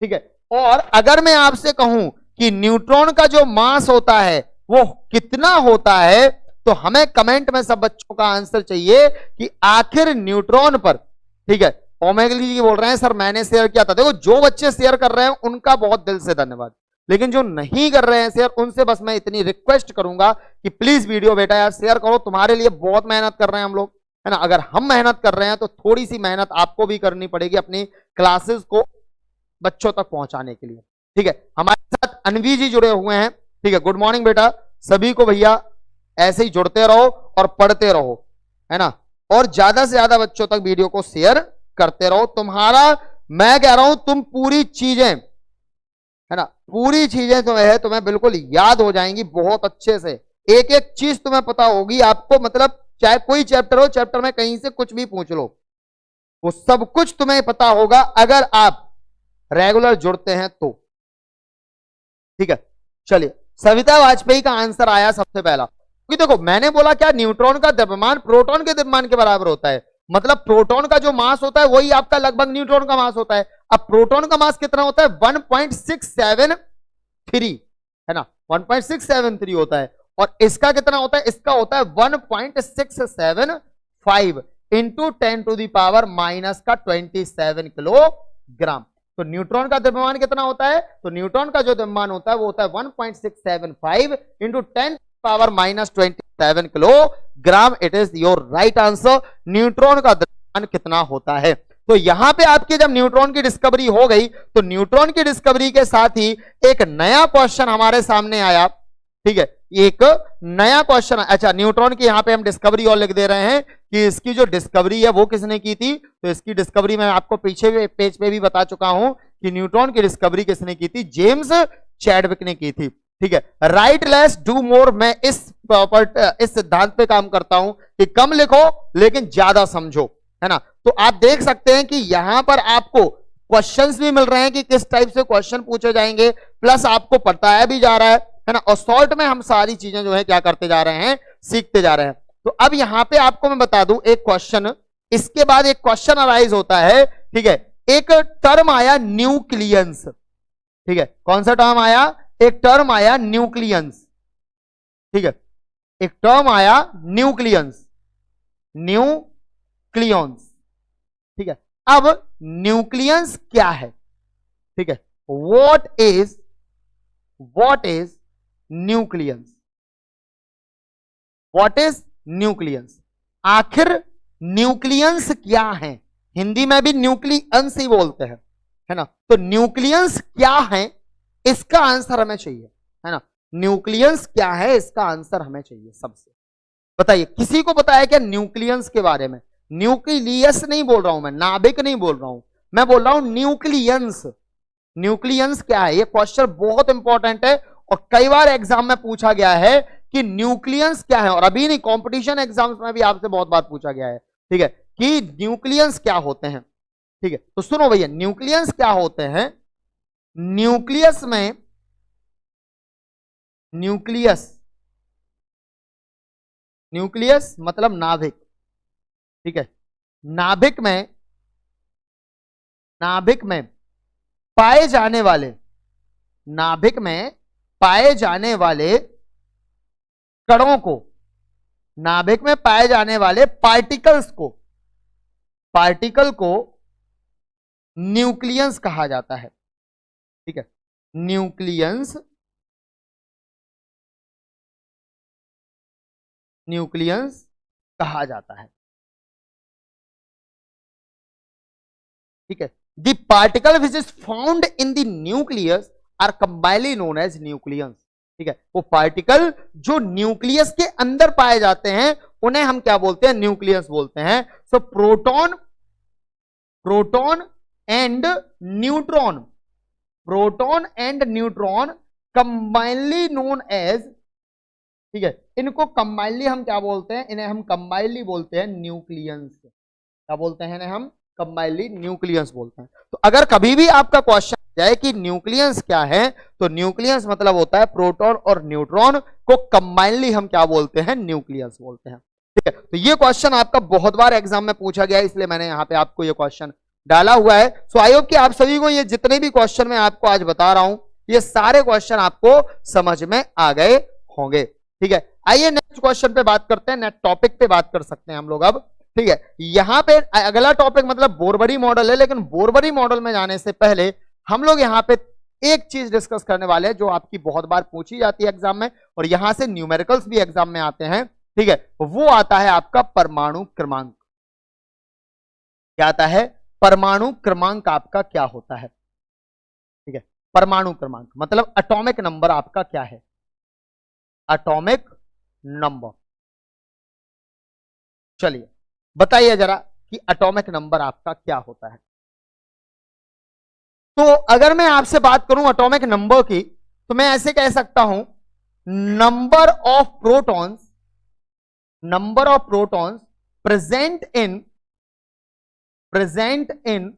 ठीक है, और अगर मैं आपसे कहूं कि न्यूट्रॉन का जो मास होता है वो कितना होता है, तो हमें कमेंट में सब बच्चों का आंसर चाहिए कि आखिर न्यूट्रॉन पर, ठीक है, ओमेगली जी बोल रहे हैं सर मैंने शेयर किया था। देखो जो बच्चे शेयर कर रहे हैं उनका बहुत दिल से धन्यवाद, लेकिन जो नहीं कर रहे हैं शेयर उनसे बस मैं इतनी रिक्वेस्ट करूंगा कि प्लीज वीडियो बेटा यार शेयर करो। तुम्हारे लिए बहुत मेहनत कर रहे हैं हम लोग, है ना। अगर हम मेहनत कर रहे हैं तो थोड़ी सी मेहनत आपको भी करनी पड़ेगी अपनी क्लासेस को बच्चों तक पहुंचाने के लिए, ठीक है। हमारे साथ अनवी जी जुड़े हुए हैं, ठीक है। गुड मॉर्निंग बेटा सभी को। भैया ऐसे ही जुड़ते रहो और पढ़ते रहो, है ना, और ज्यादा से ज्यादा बच्चों तक वीडियो को शेयर करते रहो। तुम्हारा मैं कह रहा हूं तुम पूरी चीजें, है ना, पूरी चीजें तुम्हें बिल्कुल याद हो जाएंगी बहुत अच्छे से। एक एक चीज तुम्हें पता होगी आपको, मतलब चाहे कोई चैप्टर हो, चैप्टर में कहीं से कुछ भी पूछ लो, वो सब कुछ तुम्हें पता होगा अगर आप रेगुलर जुड़ते हैं तो, ठीक है। चलिए सविता वाजपेयी का आंसर आया सबसे पहला, क्योंकि देखो मैंने बोला क्या, न्यूट्रॉन का द्रव्यमान प्रोटॉन के द्रव्यमान के बराबर होता है। मतलब प्रोटॉन का जो मास होता है वही आपका लगभग न्यूट्रॉन का मास होता है। अब प्रोटॉन का मास कितना होता है 1.673, है ना, 1.673 होता है। और इसका कितना होता है, इसका होता है 1.675 इंटू 10⁻⁻27 किलोग्राम। तो न्यूट्रॉन का द्रव्यमान कितना होता है, तो न्यूट्रॉन का जो द्रव्यमान होता है वो होता है 1.675 into 10⁻⁻27 kilogram. It is your right answer. Neutron का द्रव्यमान कितना होता है। तो यहां पे आपकी जब न्यूट्रॉन की डिस्कवरी हो गई तो न्यूट्रॉन की डिस्कवरी के साथ ही एक नया क्वेश्चन हमारे सामने आया, ठीक है। एक नया क्वेश्चन, अच्छा न्यूट्रॉन की यहां पे हम डिस्कवरी और लिख दे रहे हैं कि इसकी जो डिस्कवरी है वो किसने की थी। तो इसकी डिस्कवरी मैं आपको पीछे पेज पे भी बता चुका हूं कि न्यूट्रॉन की डिस्कवरी किसने की थी, जेम्स चैडविक ने की थी, ठीक है। राइट लेस डू मोर, मैं इस सिद्धांत पे काम करता हूं कि कम लिखो लेकिन ज्यादा समझो, है ना। तो आप देख सकते हैं कि यहां पर आपको क्वेश्चंस भी मिल रहे हैं कि किस टाइप से क्वेश्चन पूछे जाएंगे, प्लस आपको बताया भी जा रहा है ना। और शॉर्ट में हम सारी चीजें जो है क्या करते जा रहे हैं, सीखते जा रहे हैं। तो अब यहां पे आपको मैं बता दूं एक क्वेश्चन, इसके बाद एक क्वेश्चन अराइज होता है, ठीक है। एक टर्म आया न्यूक्लियंस, ठीक है। कौन सा टर्म आया, एक टर्म आया न्यूक्लियंस, ठीक है। एक टर्म आया न्यूक्लियंस, न्यूक्लियंस, ठीक है। अब न्यूक्लियंस क्या है, ठीक है। What is nucleons, what is nucleons, आखिर न्यूक्लियंस क्या है। हिंदी में भी न्यूक्लियंस ही बोलते हैं, है ना। तो न्यूक्लियंस क्या है इसका आंसर हमें चाहिए, है ना। न्यूक्लियंस क्या है इसका आंसर हमें चाहिए सबसे। बताइए किसी को पता है क्या न्यूक्लियंस के बारे में। न्यूक्लियस नहीं बोल रहा हूं मैं, नाभिक नहीं बोल रहा हूं मैं, बोल रहा हूं न्यूक्लियंस। न्यूक्लियंस क्या है, ये क्वेश्चन बहुत इंपॉर्टेंट है और कई बार एग्जाम में पूछा गया है कि न्यूक्लियंस क्या है। और अभी नहीं, कंपटीशन एग्जाम्स में भी आपसे बहुत बार पूछा गया है, ठीक है, कि न्यूक्लियंस क्या होते हैं, ठीक है। तो सुनो भैया, न्यूक्लियंस क्या होते हैं। न्यूक्लियस में, न्यूक्लियस मतलब नाभिक, ठीक है। नाभिक में पाए जाने वाले, नाभिक में पाए जाने वाले कणों को, नाभिक में पाए जाने वाले पार्टिकल्स को, पार्टिकल को न्यूक्लियंस कहा जाता है, ठीक है। न्यूक्लियंस, न्यूक्लियंस कहा जाता है, ठीक है। The particle which is found in the nucleus are combinedly known as nucleons, ठीक है। वो पार्टिकल जो न्यूक्लियस के अंदर पाए जाते हैं उन्हें हम क्या बोलते हैं, न्यूक्लियस बोलते हैं। So proton and neutron, proton and neutron combinely known as, ठीक है। इनको कंबाइनली हम क्या बोलते हैं, इन्हें हम कंबाइनली बोलते हैं न्यूक्लियंस। क्या बोलते हैं इन्हें हम, कंबाइनली न्यूक्लियंस बोलते हैं। तो अगर कभी भी आपका क्वेश्चन जाए कि न्यूक्लियंस क्या है, तो न्यूक्लियंस मतलब होता है प्रोटॉन और न्यूट्रॉन को कंबाइनली हम क्या बोलते हैं, न्यूक्लियंस बोलते हैं, ठीक है। तो ये क्वेश्चन आपका बहुत बार एग्जाम में पूछा गया है, इसलिए मैंने यहां पे आपको ये क्वेश्चन डाला हुआ है। सो आई होप कि आप सभी को ये जितने भी क्वेश्चन मैं आपको आज बता रहा हूं ये सारे क्वेश्चन आपको समझ में आ गए होंगे, ठीक है। आइए नेक्स्ट क्वेश्चन पे बात करते हैं, नेक्स्ट टॉपिक पे बात कर सकते हैं हम लोग अब, ठीक है, यहां पे अगला टॉपिक मतलब बोरबरी मॉडल है, लेकिन बोरबरी मॉडल में जाने से पहले हम लोग यहां पे एक चीज डिस्कस करने वाले हैं जो आपकी बहुत बार पूछी जाती है एग्जाम में, और यहां से न्यूमेरिकल्स भी एग्जाम में आते हैं। ठीक है, वो आता है आपका परमाणु क्रमांक। क्या आता है? परमाणु क्रमांक आपका क्या होता है? ठीक है, परमाणु क्रमांक मतलब एटॉमिक नंबर आपका क्या है? Atomic number. चलिए बताइए जरा कि एटॉमिक नंबर आपका क्या होता है। तो अगर मैं आपसे बात करूं एटॉमिक नंबर की, तो मैं ऐसे कह सकता हूं number of protons, number of protons present in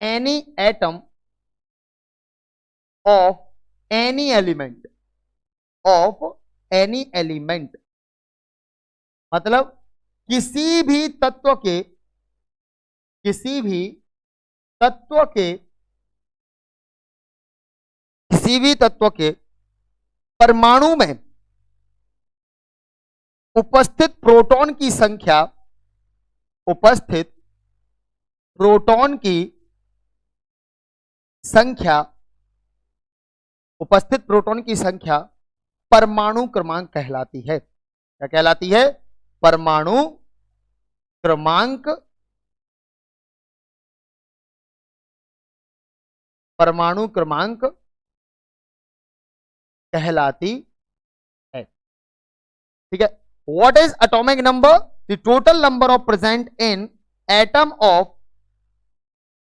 any atom of any element, of any element मतलब किसी भी तत्व के, किसी भी तत्व के, किसी भी तत्व के परमाणु में उपस्थित प्रोटॉन की संख्या, उपस्थित प्रोटॉन की संख्या, उपस्थित प्रोटॉन की संख्या परमाणु क्रमांक कहलाती है। क्या कहलाती है? परमाणु क्रमांक, परमाणु क्रमांक कहलाती है। ठीक है, what is atomic number? The total number of present in atom of,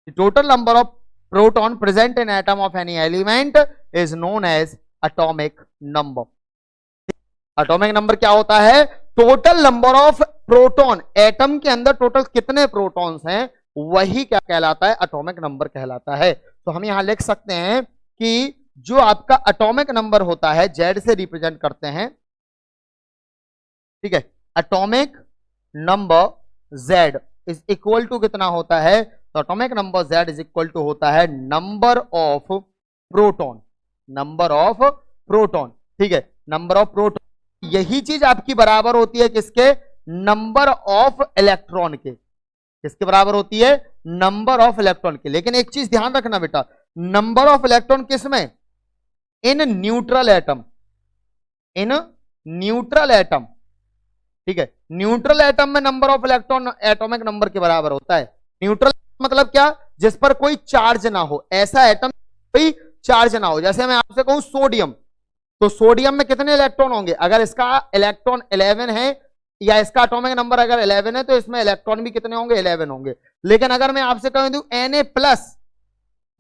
the total number of proton present in atom of any element is known as atomic number. Atomic number क्या होता है? Total number of proton, atom के अंदर total कितने protons हैं, वही क्या कहलाता है? एटॉमिक नंबर कहलाता है। तो हम यहां लिख सकते हैं कि जो आपका एटॉमिक नंबर होता है जेड से रिप्रेजेंट करते हैं। ठीक है, atomic number Z is equal to कितना होता है? तो atomic number Z is equal to होता है number of proton, number of proton. ठीक है, नंबर ऑफ प्रोटॉन, यही चीज आपकी बराबर होती है किसके? नंबर ऑफ इलेक्ट्रॉन के। किसके बराबर होती है? नंबर ऑफ इलेक्ट्रॉन के। लेकिन एक चीज ध्यान रखना बेटा, नंबर ऑफ इलेक्ट्रॉन किस में? In neutral atom, in neutral atom. ठीक है, न्यूट्रल एटम में number of electron atomic number के बराबर होता है। न्यूट्रल मतलब क्या? जिस पर कोई चार्ज ना हो, ऐसा एटम कोई चार्ज ना हो। जैसे मैं आपसे कहूं सोडियम, तो सोडियम में कितने इलेक्ट्रॉन होंगे? अगर इसका इलेक्ट्रॉन 11 है या इसका एटॉमिक नंबर अगर 11 है तो इसमें इलेक्ट्रॉन भी कितने होंगे? 11 होंगे। लेकिन अगर मैं आपसे कह दूं Na+,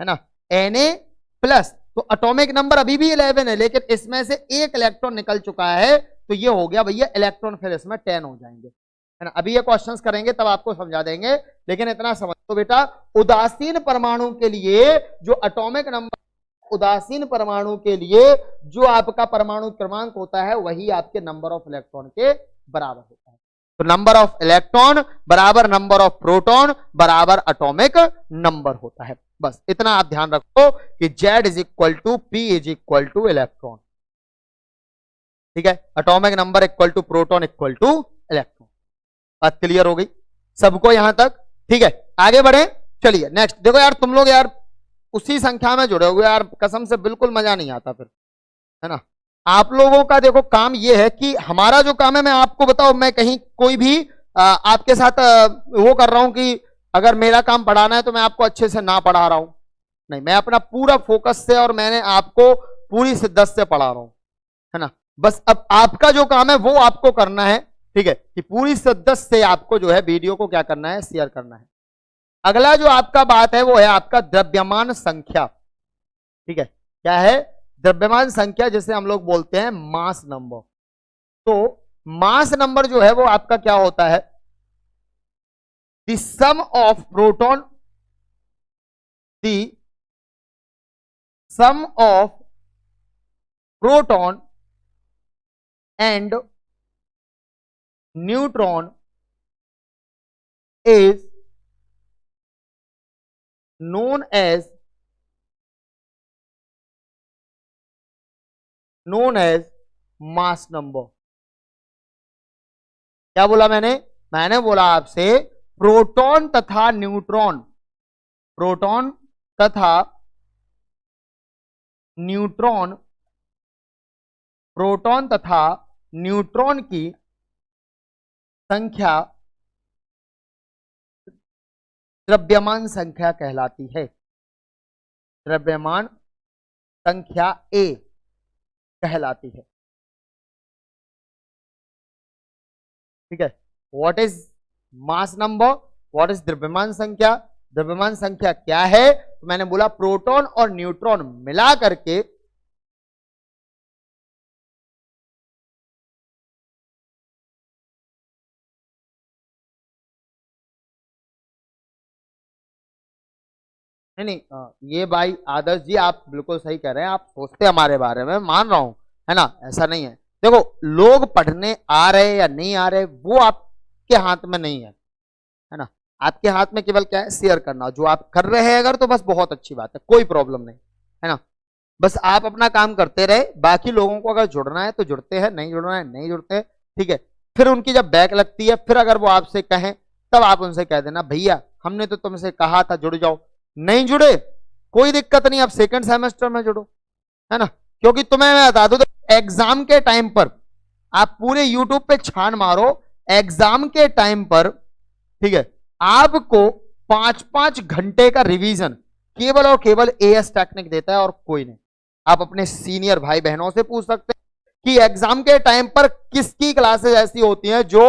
है ना, Na+, तो एटॉमिक नंबर अभी भी 11 है, लेकिन इसमें से एक इलेक्ट्रॉन निकल चुका है, तो ये हो गया भैया इलेक्ट्रॉन, फिर इसमें 10 हो जाएंगे, है ना। अभी ये क्वेश्चंस करेंगे तब आपको समझा देंगे, लेकिन इतना समझ तो बेटा, उदासीन परमाणु के लिए जो एटॉमिक नंबर, उदासीन परमाणु के लिए जो आपका परमाणु क्रमांक होता है वही आपके नंबर ऑफ इलेक्ट्रॉन के बराबर होता है। तो नंबर ऑफ इलेक्ट्रॉन बराबर नंबर ऑफ प्रोटॉन बराबर एटॉमिक नंबर होता है। बस इतना आप ध्यान रखो कि Z is equal to P is equal to electron. ठीक है, atomic number equal to proton equal to electron. बात क्लियर हो गई सबको यहां तक? ठीक है, आगे बढ़े। चलिए नेक्स्ट देखो यार, तुम लोग यार उसी संख्या में जुड़े हुए यार, कसम से बिल्कुल मजा नहीं आता फिर, है ना। आप लोगों का देखो काम ये है कि हमारा जो काम है, मैं आपको बताऊं, मैं कहीं कोई भी आपके साथ वो कर रहा हूं कि अगर मेरा काम पढ़ाना है तो मैं आपको अच्छे से ना पढ़ा रहा हूं, नहीं, मैं अपना पूरा फोकस से और मैंने आपको पूरी शिद्दत से पढ़ा रहा हूं, है ना। बस अब आपका जो काम है वो आपको करना है, ठीक है, कि पूरी शिद्दत से आपको जो है वीडियो को क्या करना है, शेयर करना है। अगला जो आपका बात है वो है आपका द्रव्यमान संख्या। ठीक है, क्या है? द्रव्यमान संख्या, जिसे हम लोग बोलते हैं मास नंबर। तो मास नंबर जो है वो आपका क्या होता है? The sum of proton, the sum of proton and neutron is known as mass number. क्या बोला मैंने? मैंने बोला आपसे प्रोटॉन तथा न्यूट्रॉन, प्रोटॉन तथा न्यूट्रॉन, प्रोटॉन तथा न्यूट्रॉन की संख्या द्रव्यमान संख्या कहलाती है। द्रव्यमान संख्या ए कहलाती है। ठीक है, what is mass number, what is द्रव्यमान संख्या। द्रव्यमान संख्या क्या है, तो मैंने बोला प्रोटॉन और न्यूट्रॉन मिला करके नहीं ये भाई आदर्श जी आप बिल्कुल सही कह रहे हैं, आप सोचते हमारे बारे में, मान रहा हूं, है ना, ऐसा नहीं है। देखो लोग पढ़ने आ रहे या नहीं आ रहे वो आपके हाथ में नहीं है ना, आपके हाथ में केवल क्या है, शेयर करना। जो आप कर रहे हैं अगर तो बस बहुत अच्छी बात है, कोई प्रॉब्लम नहीं है ना, बस आप अपना काम करते रहे। बाकी लोगों को अगर जुड़ना है तो जुड़ते हैं, नहीं जुड़ना है नहीं जुड़ते हैं, ठीक है। फिर उनकी जब बैक लगती है, फिर अगर वो आपसे कहें तब आप उनसे कह देना भैया हमने तो तुमसे कहा था जुड़ जाओ, नहीं जुड़े कोई दिक्कत नहीं, आप सेकंड सेमेस्टर में जुड़ो, है ना। क्योंकि तुम्हें मैं बता दूं एग्जाम के टाइम पर आप पूरे यूट्यूब पे छान मारो, एग्जाम के टाइम पर, ठीक है, आपको 5-5 घंटे का रिवीजन केवल और केवल एएस टेक्निक देता है और कोई नहीं। आप अपने सीनियर भाई बहनों से पूछ सकते हैं कि एग्जाम के टाइम पर किसकी क्लासेस ऐसी होती हैं जो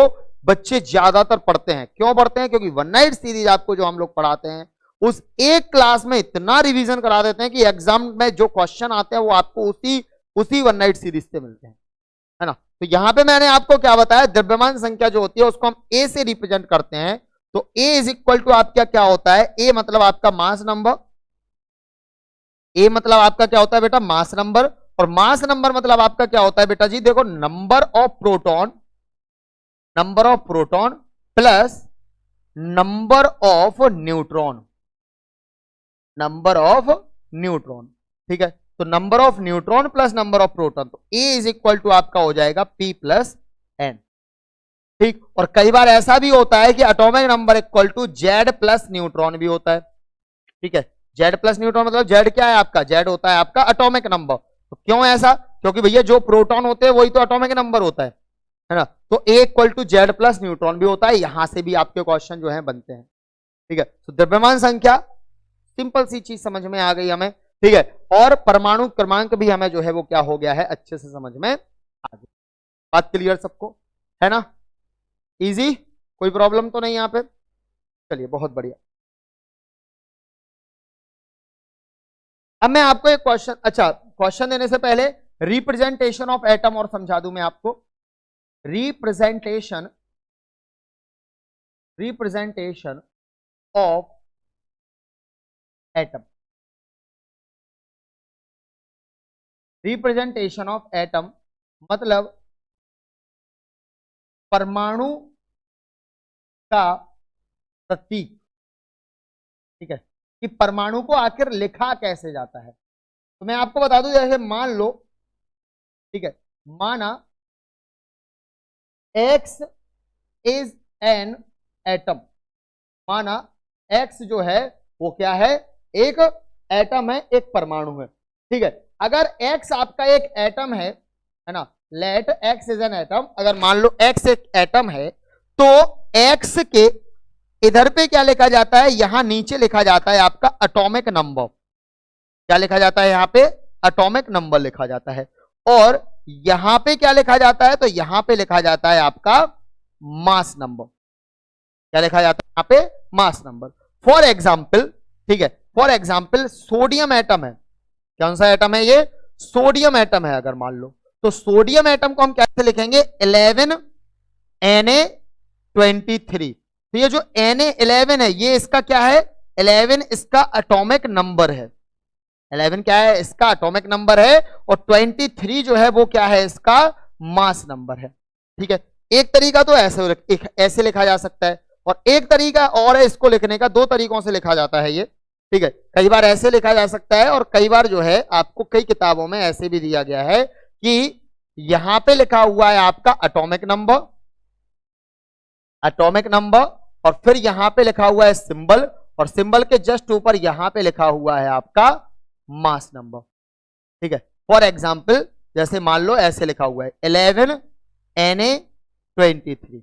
बच्चे ज्यादातर पढ़ते हैं। क्यों पढ़ते हैं, क्योंकि वन नाइट सीरीज आपको जो हम लोग पढ़ाते हैं उस एक क्लास में इतना रिवीजन करा देते हैं कि एग्जाम में जो क्वेश्चन आते हैं वो आपको उसी वन नाइट सीरीज से मिलते हैं, है ना। तो यहां पे मैंने आपको क्या बताया, द्रव्यमान संख्या जो होती है उसको हम ए से रिप्रेजेंट करते हैं। तो ए इज इक्वल टू आपका क्या होता है, ए मतलब आपका मास नंबर, ए मतलब आपका क्या होता है बेटा, मास नंबर। और मास नंबर मतलब आपका क्या होता है बेटा जी, देखो number of proton, number of proton plus number of neutron, number of neutron, ठीक है। तो number of neutron plus number of proton, तो ए इज इक्वल टू आपका हो जाएगा पी प्लस एन, ठीक। और कई बार ऐसा भी होता है कि atomic number equal to Z plus neutron भी होता है, ठीक है। जेड प्लस न्यूट्रॉन मतलब जेड क्या है आपका, जेड होता है आपका एटॉमिक नंबर। तो क्यों ऐसा, क्योंकि भैया जो प्रोटॉन होते हैं वही तो एटॉमिक नंबर होता है ना। तो A equal to Z plus neutron भी होता है, यहां से भी आपके क्वेश्चन जो है बनते हैं, ठीक है। तो द्रव्यमान संख्या सिंपल सी चीज समझ में आ गई हमें, ठीक है। और परमाणु क्रमांक भी हमें जो है वो क्या हो गया है, अच्छे से समझ में आ गई। बात क्लियर सबको, है ना, इजी, कोई प्रॉब्लम तो नहीं यहां पे, चलिए बहुत बढ़िया। अब मैं आपको एक क्वेश्चन, अच्छा क्वेश्चन देने से पहले रिप्रेजेंटेशन ऑफ एटम और समझा दूं मैं आपको। Representation of atom, representation of atom मतलब परमाणु का प्रतीक, ठीक है, कि परमाणु को आखिर लिखा कैसे जाता है। तो मैं आपको बता दूं, जैसे मान लो, ठीक है, माना X इज एन एटम, माना X जो है वो क्या है, एक एटम है, एक परमाणु है, ठीक है। अगर X आपका एक एटम है ना, let X is an atom, अगर मान लो X एक एटम है तो X के इधर पे क्या लिखा जाता है, यहां नीचे लिखा जाता है आपका एटॉमिक नंबर, क्या लिखा जाता है यहाँ पे, एटॉमिक नंबर लिखा जाता है। और यहां पे क्या लिखा जाता है, तो यहां पे लिखा जाता है आपका मास नंबर, क्या लिखा जाता है यहाँ पे, मास नंबर। फॉर एग्जाम्पल, ठीक है, फॉर एग्जाम्पल सोडियम एटम है, कौन सा एटम है ये, सोडियम एटम है अगर मान लो, तो सोडियम एटम को हम कैसे लिखेंगे, 11Na23। तो ये जो Na11 है ये इसका क्या है, 11 इसका एटॉमिक नंबर है, 11 क्या है इसका एटॉमिक नंबर है, और 23 जो है वो क्या है इसका मास नंबर है, ठीक है। एक तरीका तो ऐसे लिखा जा सकता है, और एक तरीका और है इसको लिखने का, दो तरीकों से लिखा जाता है ये, ठीक है। कई बार ऐसे लिखा जा सकता है, और कई बार जो है आपको कई किताबों में ऐसे भी दिया गया है कि यहां पे लिखा हुआ है आपका एटॉमिक नंबर, एटॉमिक नंबर, और फिर यहां पे लिखा हुआ है सिंबल, और सिंबल के जस्ट ऊपर यहां पे लिखा हुआ है आपका मास नंबर। ठीक है, फॉर एग्जाम्पल जैसे मान लो ऐसे लिखा हुआ है 11 Na23।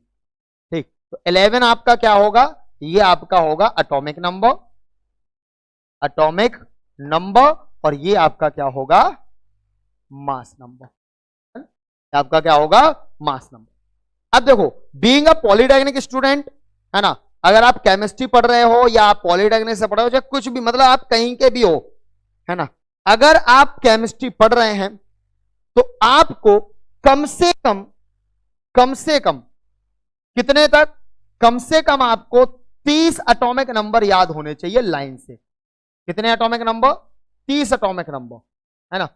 ठीक, तो 11 आपका क्या होगा, ये आपका होगा एटॉमिक नंबर, एटॉमिक नंबर, और ये आपका क्या होगा, मास नंबर। आपका क्या होगा, मास नंबर। अब देखो, बीइंग अ पॉलीटेक्निक स्टूडेंट, है ना, अगर आप केमिस्ट्री पढ़ रहे हो या आप पॉलीटेक्निक से पढ़ रहे हो, चाहे कुछ भी, मतलब आप कहीं के भी हो, है ना, अगर आप केमिस्ट्री पढ़ रहे हैं तो आपको कम से कम कितने तक, कम से कम आपको 30 एटॉमिक नंबर याद होने चाहिए लाइन से। कितने एटॉमिक नंबर, 30 एटॉमिक नंबर, है ना,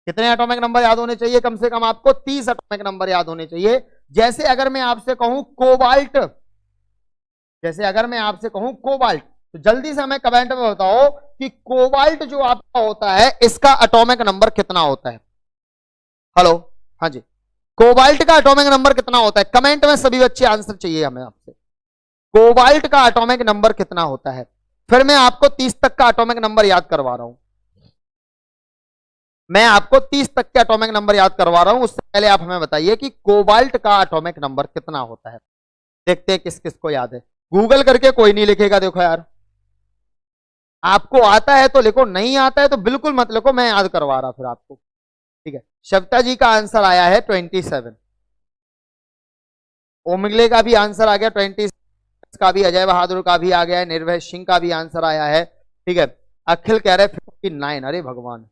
कितने एटॉमिक नंबर याद होने चाहिए, कम से कम आपको 30 एटॉमिक नंबर याद होने चाहिए। जैसे अगर मैं आपसे कहूं कोबाल्ट, जैसे अगर मैं आपसे कहूं कोबाल्ट, तो जल्दी से हमें कमेंट में बताओ कि कोबाल्ट जो आपका होता है इसका एटॉमिक नंबर कितना होता है। हेलो, हाँ जी, कोबाल्ट का एटॉमिक नंबर कितना होता है, कमेंट में सभी बच्चे आंसर चाहिए हमें आपसे। कोबाल्ट का एटॉमिक नंबर कितना होता है, फिर मैं आपको 30 तक का एटॉमिक नंबर याद करवा रहा हूं, मैं आपको 30 तक के एटॉमिक नंबर याद करवा रहा हूं। उससे पहले आप हमें बताइए कि कोबाल्ट का एटॉमिक नंबर कितना होता है। देखते हैं किस किस को याद है, गूगल करके कोई नहीं लिखेगा, देखो यार, आपको आता है तो लिखो, नहीं आता है तो बिल्कुल मत लिखो, मैं याद करवा रहा फिर आपको। ठीक है, शब्दा जी का आंसर आया है 27, ओमिगले का भी आंसर आ गया 26 का भी, अजय बहादुर का भी आ गया है, निर्भय सिंह का भी आंसर आया है। ठीक है, अखिल कह रहे 59, अरे भगवान।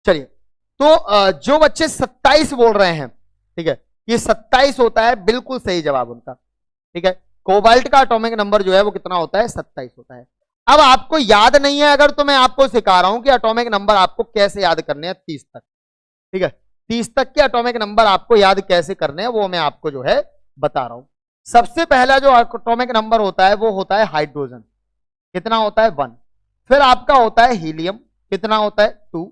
चलिए, तो जो बच्चे 27 बोल रहे हैं, ठीक है, ये 27 होता है, बिल्कुल सही जवाब उनका। ठीक है, कोबाल्ट का एटॉमिक नंबर जो है वो कितना होता है, 27 होता है। अब आपको याद नहीं है अगर, तो मैं आपको सिखा रहा हूं कि एटॉमिक नंबर आपको कैसे याद करने हैं 30 तक। ठीक है, 30 तक के एटॉमिक नंबर आपको याद कैसे करने हैं वो मैं आपको जो है बता रहा हूं। सबसे पहला जो एटॉमिक नंबर होता है वो होता है हाइड्रोजन, कितना होता है 1। फिर आपका होता है हीलियम, कितना होता है 2।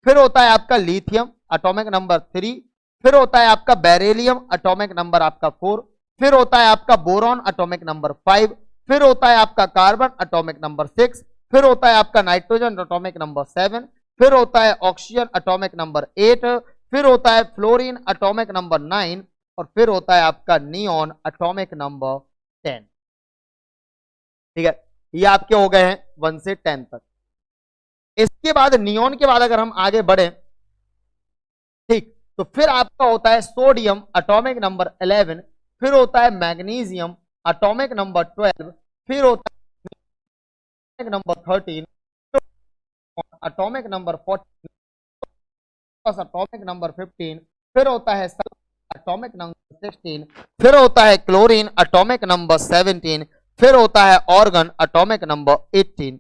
फिर होता है आपका लिथियम, एटॉमिक नंबर 3। फिर होता है आपका बेरिलियम, एटॉमिक नंबर आपका 4। फिर होता है आपका बोरॉन, एटॉमिक नंबर 5। फिर होता है आपका कार्बन, एटॉमिक नंबर 6। फिर होता है आपका नाइट्रोजन, एटॉमिक नंबर 7। फिर होता है ऑक्सीजन, एटॉमिक नंबर 8। फिर होता है फ्लोरीन, एटॉमिक नंबर 9। और फिर होता है आपका नियॉन, एटॉमिक नंबर 10। ठीक है, ये आपके हो गए हैं 1 से 10 तक। इसके बाद नियॉन के बाद अगर हम आगे बढ़े, ठीक, तो फिर आपका होता है सोडियम, एटॉमिक नंबर 11। फिर होता है मैग्नीशियम, एटॉमिक नंबर 12। फिर होता है number 13, atomic number 14, atomic number 15। फिर होता है एटॉमिक नंबर 16। फिर होता है क्लोरीन, एटॉमिक नंबर 17। फिर होता है ऑर्गन, एटॉमिक नंबर 18।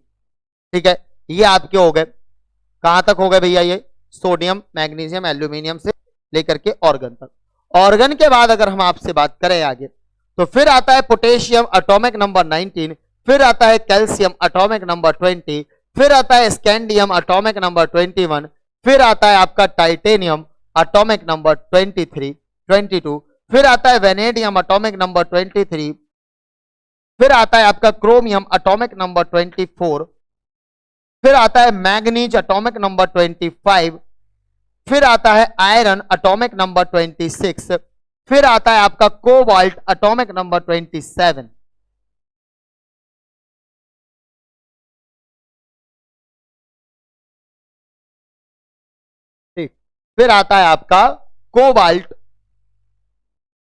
ठीक है, ये आपके हो गए, कहां तक हो गए भैया, ये सोडियम, मैग्नीशियम, एल्यूमिनियम से लेकर के ऑर्गन तक। ऑर्गन के बाद अगर हम आपसे बात करें आगे, तो फिर आता है पोटेशियम, एटॉमिक नंबर 19। फिर आता है कैल्शियम, एटॉमिक नंबर 20। फिर आता है स्कैंडियम, एटॉमिक नंबर 21। फिर आता है आपका टाइटेनियम, एटॉमिक नंबर 22। फिर आता है वेनेडियम, एटॉमिक नंबर 23। फिर आता है आपका क्रोमियम, एटॉमिक नंबर 24। फिर आता है मैग्नीज, एटॉमिक नंबर 25। फिर आता है आयरन, एटॉमिक नंबर 26। फिर आता है आपका कोबाल्ट, एटॉमिक नंबर 27। ठीक, फिर आता है आपका कोबाल्ट,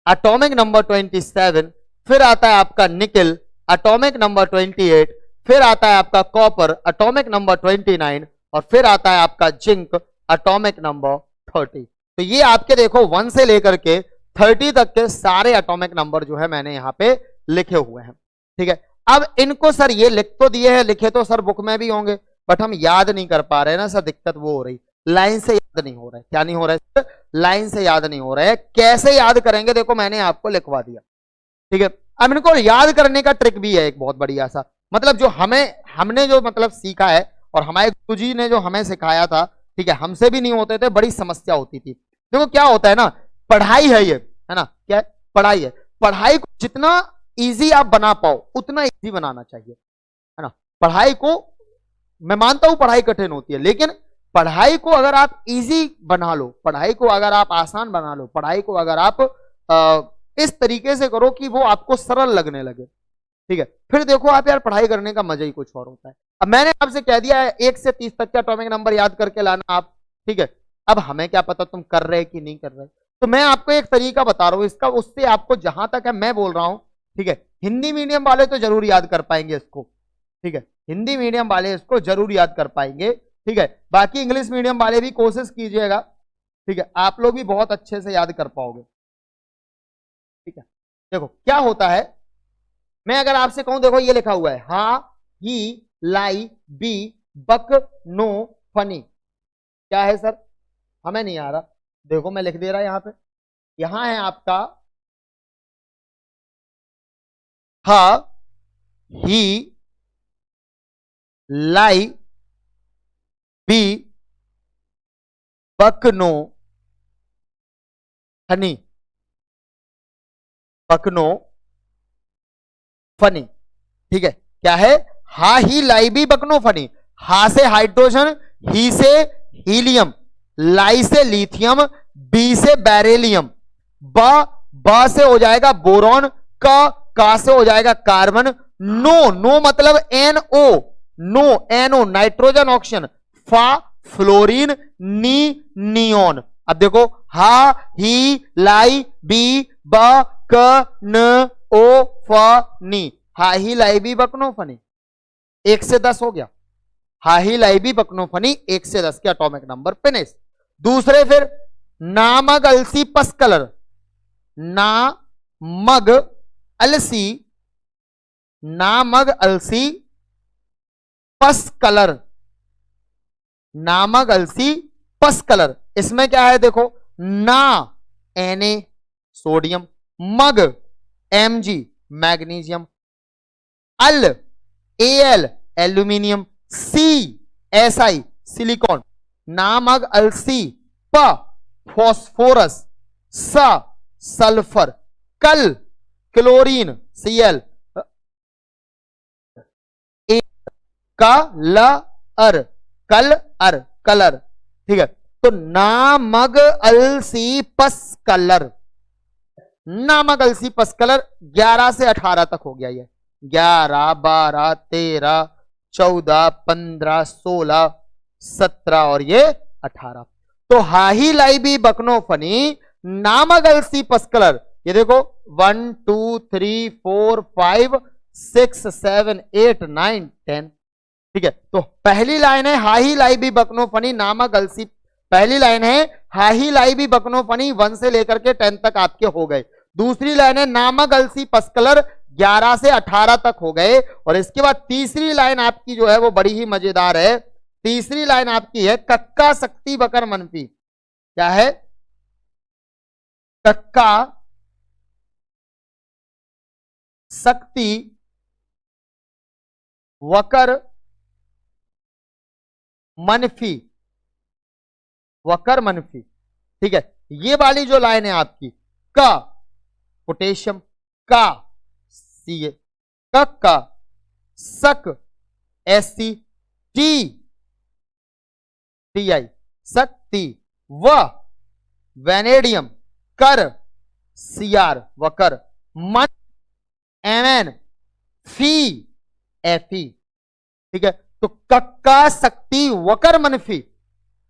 एटॉमिक नंबर 27। फिर आता है आपका निकल, एटॉमिक नंबर 28। फिर आता है आपका कॉपर, एटॉमिक नंबर 29। और फिर आता है आपका जिंक, एटॉमिक नंबर 30। तो ये आपके देखो 1 से लेकर के 30 तक के सारे एटॉमिक नंबर जो है मैंने यहाँ पे लिखे हुए हैं। ठीक है, अब इनको सर ये लिख तो दिए हैं, लिखे तो सर बुक में भी होंगे, बट हम याद नहीं कर पा रहे हैं ना सर, दिक्कत वो हो रही, लाइन से याद नहीं हो रहा है। क्या नहीं हो रहा है, लाइन से याद नहीं हो रहा है। कैसे याद करेंगे, देखो मैंने आपको लिखवा दिया। ठीक है, अब इनको याद करने का ट्रिक भी है एक बहुत बढ़िया सा, मतलब जो हमने जो मतलब सीखा है और हमारे गुरुजी ने जो हमें सिखाया था, ठीक है, हमसे भी नहीं होते थे, बड़ी समस्या होती थी। देखो क्या होता है ना, पढ़ाई है ये, है ना, क्या पढ़ाई है, पढ़ाई को जितना इजी आप बना पाओ उतना इजी बनाना चाहिए, है ना। पढ़ाई को मैं मानता हूं पढ़ाई कठिन होती है, लेकिन पढ़ाई को अगर आप इजी बना लो, पढ़ाई को अगर आप आसान बना लो, पढ़ाई को अगर आप इस तरीके से करो कि वो आपको सरल लगने लगे, ठीक है, फिर देखो आप यार पढ़ाई करने का मजा ही कुछ और होता है। अब मैंने आपसे कह दिया है 1 से 30 तक के एटॉमिक नंबर याद करके लाना आप, ठीक है। अब हमें क्या पता तुम कर रहे कि नहीं कर रहे, तो मैं आपको एक तरीका बता रहा हूं इसका, उससे आपको जहां तक है मैं बोल रहा हूं, ठीक है। हिंदी मीडियम वाले तो जरूर याद कर पाएंगे इसको, ठीक है, हिंदी मीडियम वाले इसको जरूर याद कर पाएंगे, ठीक है। बाकी इंग्लिश मीडियम वाले भी कोशिश कीजिएगा, ठीक है, आप लोग भी बहुत अच्छे से याद कर पाओगे, ठीक है। देखो क्या होता है, मैं अगर आपसे कहूं, देखो ये लिखा हुआ है हा ही लाई बी बक नो फनी, क्या है सर, हमें नहीं आ रहा, देखो मैं लिख दे रहा यहां पे, यहां है आपका हा ही लाई बी बकनो हनी, बकनो फनी, ठीक है। क्या है, हा ही लाई बी बकनो फनी, हा से हाइड्रोजन, ही से हीलियम, लाई से लिथियम, बी से बैरेलियम, बा से हो जाएगा बोरॉन, का से हो जाएगा कार्बन, नो मतलब NO, no NO nitrogen oxygen, फा फ्लोरीन, नियोन। अब देखो हा ही लाई बी ब क न ओ फ नी, हा ही लाई बी बकनो फनी, 1 से 10 हो गया, हा ही लाई बी बकनो फनी 1 से 10 के एटॉमिक नंबर फिनिश। दूसरे फिर नामग अलसी पस कलर, नामग अलसी, नामग अलसी पस कलर, नामग अलसी पस कलर, इसमें क्या है देखो, ना Na सोडियम, मग Mg मैग्नीशियम, अल Al एल्यूमिनियम, Si सिलिकॉन, नामग अलसी प फॉस्फोरस, स सल्फर, कल chlorine Cl, colour colour colour, ठीक है। तो नामग अलसी पस कलर, नामक अलसी पस कलर 11 से 18 तक हो गया, ये 11 12 13 14 15 16 17 और ये 18। तो हाही लाई बी बकनो फनी नामक अलसी पस कलर, ये देखो 1 2 3 4 5 6 7 8 9 10, ठीक है। तो पहली लाइन है हाही लाई बी बकनो फनी नामक अलसी, पहली लाइन है हाही लाई बी बकनो फनी 1 से लेकर के 10 तक आपके हो गए। दूसरी लाइन है नामक अलसी पस कलर 11 से 18 तक हो गए। और इसके बाद तीसरी लाइन आपकी जो है वो बड़ी ही मजेदार है, तीसरी लाइन आपकी है कक्का शक्ति बकर मनफी, क्या है, कक्का शक्ति वकर मनफी, वकर मनफी, ठीक है। ये वाली जो लाइन है आपकी का पोटेशियम, का Ca, का सक Sc, Ti शक्ति, व वेनेडियम, कर Cr वकर, मन Mn, फी Fe, ठीक है। तो कक्का शक्ति वकर मनफी,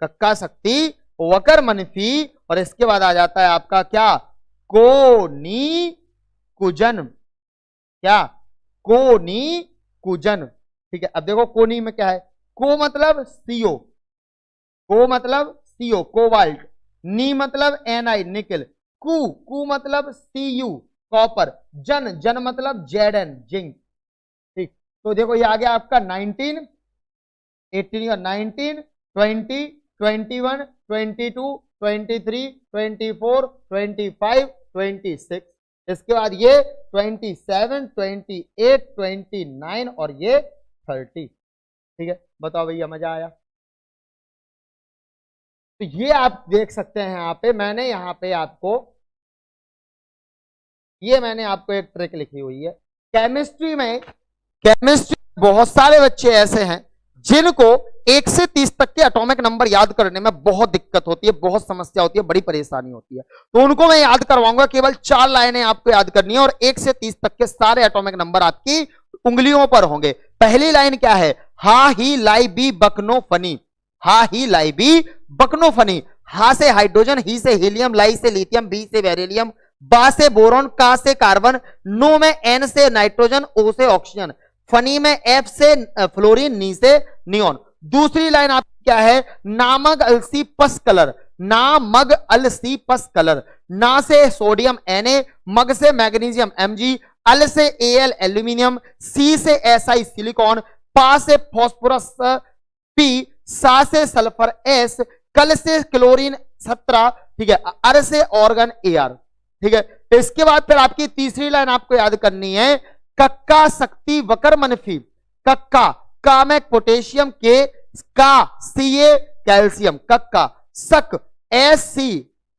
कक्का शक्ति वकर मनफी, और इसके बाद आ जाता है आपका क्या, कोनी कुजन, क्या, कोनी कुजन, ठीक है। अब देखो कोनी में क्या है, को मतलब सीओ, को मतलब सीओ कोबाल्ट, नी मतलब Ni निकल, कु मतलब Cu कॉपर, जन मतलब Zn जिंक, ठीक। तो देखो ये आ गया आपका 19 18 19 20 21 22 23 24 25 26, इसके बाद ये 27 28 29 और ये 30, ठीक है। बताओ भैया मजा आया। तो ये आप देख सकते हैं यहाँ पे, मैंने यहाँ पे आपको ये मैंने आपको एक ट्रिक लिखी हुई है। केमिस्ट्री बहुत सारे बच्चे ऐसे हैं जिनको 1 से 30 तक के एटॉमिक नंबर याद करने में बहुत दिक्कत होती है, बहुत समस्या होती है, बड़ी परेशानी होती है। तो उनको मैं याद करवाऊंगा, केवल 4 लाइनें आपको याद करनी है और 1 से 30 तक के सारे एटॉमिक नंबर आपकी उंगलियों पर होंगे। पहली लाइन क्या है? हा ही लाई बी बकनो फनी। हा ही लाई बी बकनो फनी। हा से हाइड्रोजन, ही से हीलियम, लाई से लिथियम, बी से बेरिलियम, बा से बोरॉन, का से कार्बन, नो में एन से नाइट्रोजन, ओ से ऑक्सीजन, फनी में एफ से फ्लोरीन, नी से नियोन। दूसरी लाइन आपकी क्या है? नामग अलसी पस कलर। नामग अलसी पस कलर। ना से सोडियम Na, मग से मैग्नीशियम Mg, अल से Al एल्यूमिनियम, सी से Si सिलिकॉन, पा से फॉस्फोरस P, सा से सल्फर S, कल से क्लोरीन 17, ठीक है, अर से ऑर्गन Ar, ठीक है। इसके बाद फिर आपकी तीसरी लाइन आपको याद करनी है, कक्का शक्ति वकर मनफी। कक्का, का में पोटेशियम, के, का Ca कैल्शियम, कक्का, सक Sc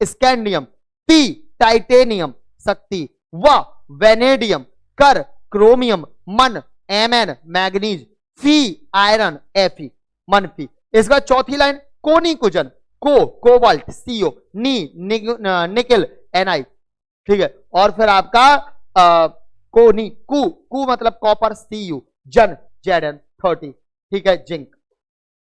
स्कैंडियम, पी टाइटेनियम शक्ति, व वेनेडियम, कर क्रोमियम, मन Mn मैग्नीज, फी आयरन Fe मनफी। इसका चौथी लाइन कोनी कुजन, कोबाल्ट Co, नी निकल Ni, ठीक है। और फिर आपका कोनी कु मतलब कॉपर Cu, जन Zn30, ठीक है, जिंक।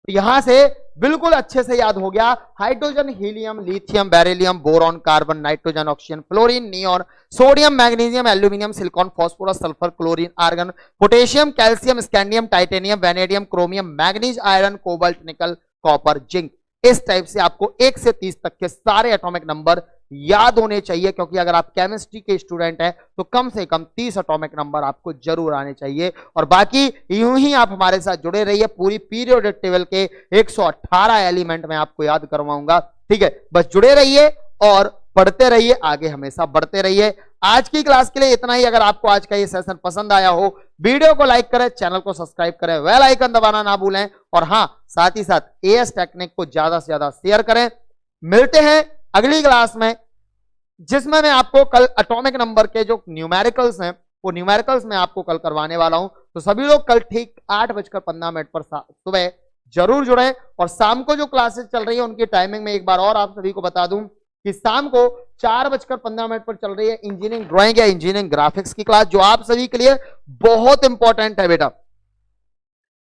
यहां से बिल्कुल अच्छे से याद हो गया। Hydrogen, helium, lithium, beryllium, boron, carbon, nitrogen, oxygen, fluorine, neon, sodium, magnesium, aluminium, silicon, phosphorus, sulphur, chlorine, argon, potassium, calcium, scandium, titanium, vanadium, chromium, manganese, iron, cobalt, nickel, copper, zinc. इस type से आपको 1 से 30 तक के सारे atomic number याद होने चाहिए, क्योंकि अगर आप केमिस्ट्री के स्टूडेंट हैं तो कम से कम 30 एटॉमिक नंबर आपको जरूर आने चाहिए। और बाकी यूं ही आप हमारे साथ जुड़े रहिए, पूरी पीरियोडिक टेबल के 118 एलिमेंट में आपको याद करवाऊंगा, ठीक है। बस जुड़े रहिए और पढ़ते रहिए, आगे हमेशा बढ़ते रहिए। आज की क्लास के लिए इतना ही। अगर आपको आज का ये सेशन पसंद आया हो, वीडियो को लाइक करें, चैनल को सब्सक्राइब करें, बेल आइकन दबाना ना भूलें, और हां, साथ ही साथ एएस टेक्निक को ज्यादा से ज्यादा शेयर करें। मिलते हैं अगली क्लास में, जिसमें मैं आपको कल एटॉमिक नंबर के जो न्यूमेरिकल्स हैं वो न्यूमेरिकल्स में आपको कल करवाने वाला हूं। तो सभी लोग कल ठीक 8:15 पर सुबह जरूर जुड़े। और शाम को जो क्लासेस चल रही है उनकी टाइमिंग में एक बार और आप सभी को बता दूं कि शाम को 4:15 पर चल रही है इंजीनियरिंग ड्राइंग या इंजीनियरिंग ग्राफिक्स की क्लास, जो आप सभी के लिए बहुत इंपॉर्टेंट है बेटा।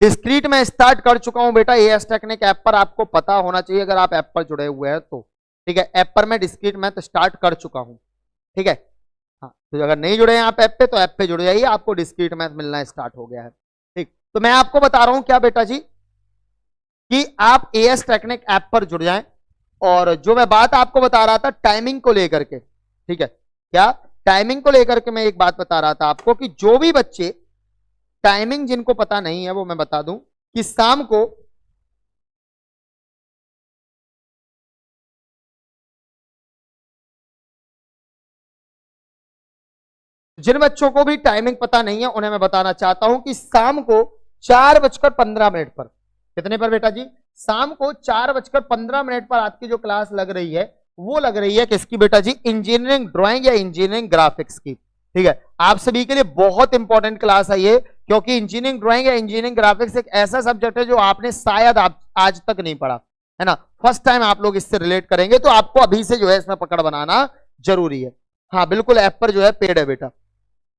डिस्क्रीट में स्टार्ट कर चुका हूं बेटा, एएस टेक्निक ऐप पर आपको पता होना चाहिए अगर आप ऐप पर जुड़े हुए हैं तो, ठीक है। ऐप पर मैं डिस्क्रीट मैथ स्टार्ट कर चुका हूं, ठीक है। हाँ, तो अगर नहीं जुड़े हैं आप ऐप पे तो ऐप पे जुड़ जाइए, आपको डिस्क्रीट मैथ मिलना स्टार्ट हो गया है, ठीक। तो मैं आपको बता रहा हूं क्या बेटा जी, कि आप एएस टेक्निक ऐप पर जुड़ जाएं। और जो मैं बात आपको बता रहा था टाइमिंग को लेकर के, ठीक है, क्या टाइमिंग को लेकर के मैं एक बात बता रहा था आपको कि जो भी बच्चे टाइमिंग जिनको पता नहीं है वो मैं बता दूं कि शाम को जिन बच्चों को भी टाइमिंग पता नहीं है उन्हें मैं बताना चाहता हूं कि शाम को 4:15 पर, कितने पर बेटा जी? शाम को 4:15 पर आपकी जो क्लास लग रही है वो लग रही है किसकी बेटा जी? इंजीनियरिंग ड्राइंग या इंजीनियरिंग ग्राफिक्स की, ठीक है। आप सभी के लिए बहुत इंपॉर्टेंट क्लास है ये, क्योंकि इंजीनियरिंग ड्राइंग या इंजीनियरिंग ग्राफिक्स एक ऐसा सब्जेक्ट है जो आपने शायद आज तक नहीं पढ़ा है ना। फर्स्ट टाइम आप लोग इससे रिलेट करेंगे, तो आपको अभी से जो है इसमें पकड़ बनाना जरूरी है। हाँ बिल्कुल, ऐप पर जो है पेड है बेटा,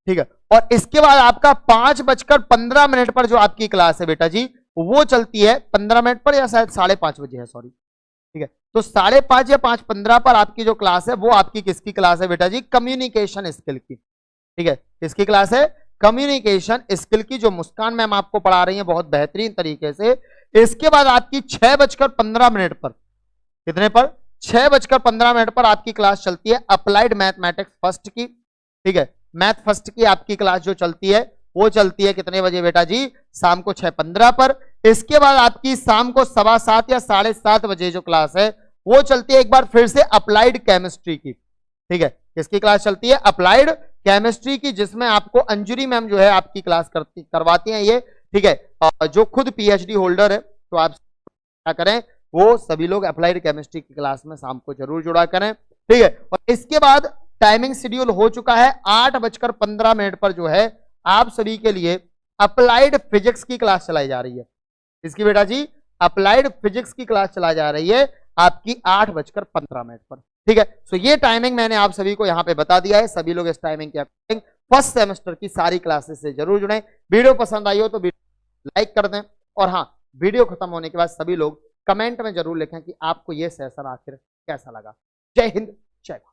ठीक है। और इसके बाद आपका 5:15 पर जो आपकी क्लास है बेटा जी वो चलती है 15 मिनट पर, या शायद 5:30 बजे है, सॉरी, ठीक है। तो 5:30 या 5:15 पर आपकी जो क्लास है वो आपकी किसकी क्लास है बेटा जी? कम्युनिकेशन स्किल की, ठीक है। किसकी क्लास है? कम्युनिकेशन स्किल की, जो मुस्कान मैम आपको पढ़ा रही है बहुत बेहतरीन तरीके से। इसके बाद आपकी 6:15 पर, कितने पर? 6:15 पर आपकी क्लास चलती है अप्लाइड मैथमेटिक्स फर्स्ट की, ठीक है। मैथ फर्स्ट की आपकी क्लास जो चलती है वो चलती है कितने बजे बेटा जी? शाम को 6:15 पर। इसके बाद आपकी शाम को 7:15 या 7:30 बजे जो क्लास है वो चलती है एक बार फिर से अप्लाइड केमिस्ट्री की, ठीक है। किसकी क्लास चलती है? अप्लाइड केमिस्ट्री की, जिसमें आपको अंजुरी मैम जो है आपकी क्लास करवाती हैं ये, ठीक है। जो खुद पीएचडी होल्डर है, तो आप क्या करें, वो सभी लोग अप्लाइड केमिस्ट्री की क्लास में शाम को जरूर जुड़ा करें, ठीक है। और इसके बाद टाइमिंग शेड्यूल हो चुका है। 8:15 पर जो है आप सभी के लिए अप्लाइड फिजिक्स की क्लास चलाई जा रही है। इसकी बेटा जी अप्लाइड फिजिक्स की क्लास चलाई जा रही है आपकी 8:15 पर। ठीक है, सो ये टाइमिंग मैंने आप सभी को यहां पे बता दिया है। सभी लोग इस टाइमिंग के अकॉर्डिंग फर्स्ट सेमेस्टर की सारी क्लासेस से जरूर जुड़े। वीडियो पसंद आई हो तो लाइक कर दें, और हाँ, वीडियो खत्म होने के बाद सभी लोग कमेंट में जरूर लिखें कि आपको ये सेशन आखिर कैसा लगा। जय हिंद, जय भारत।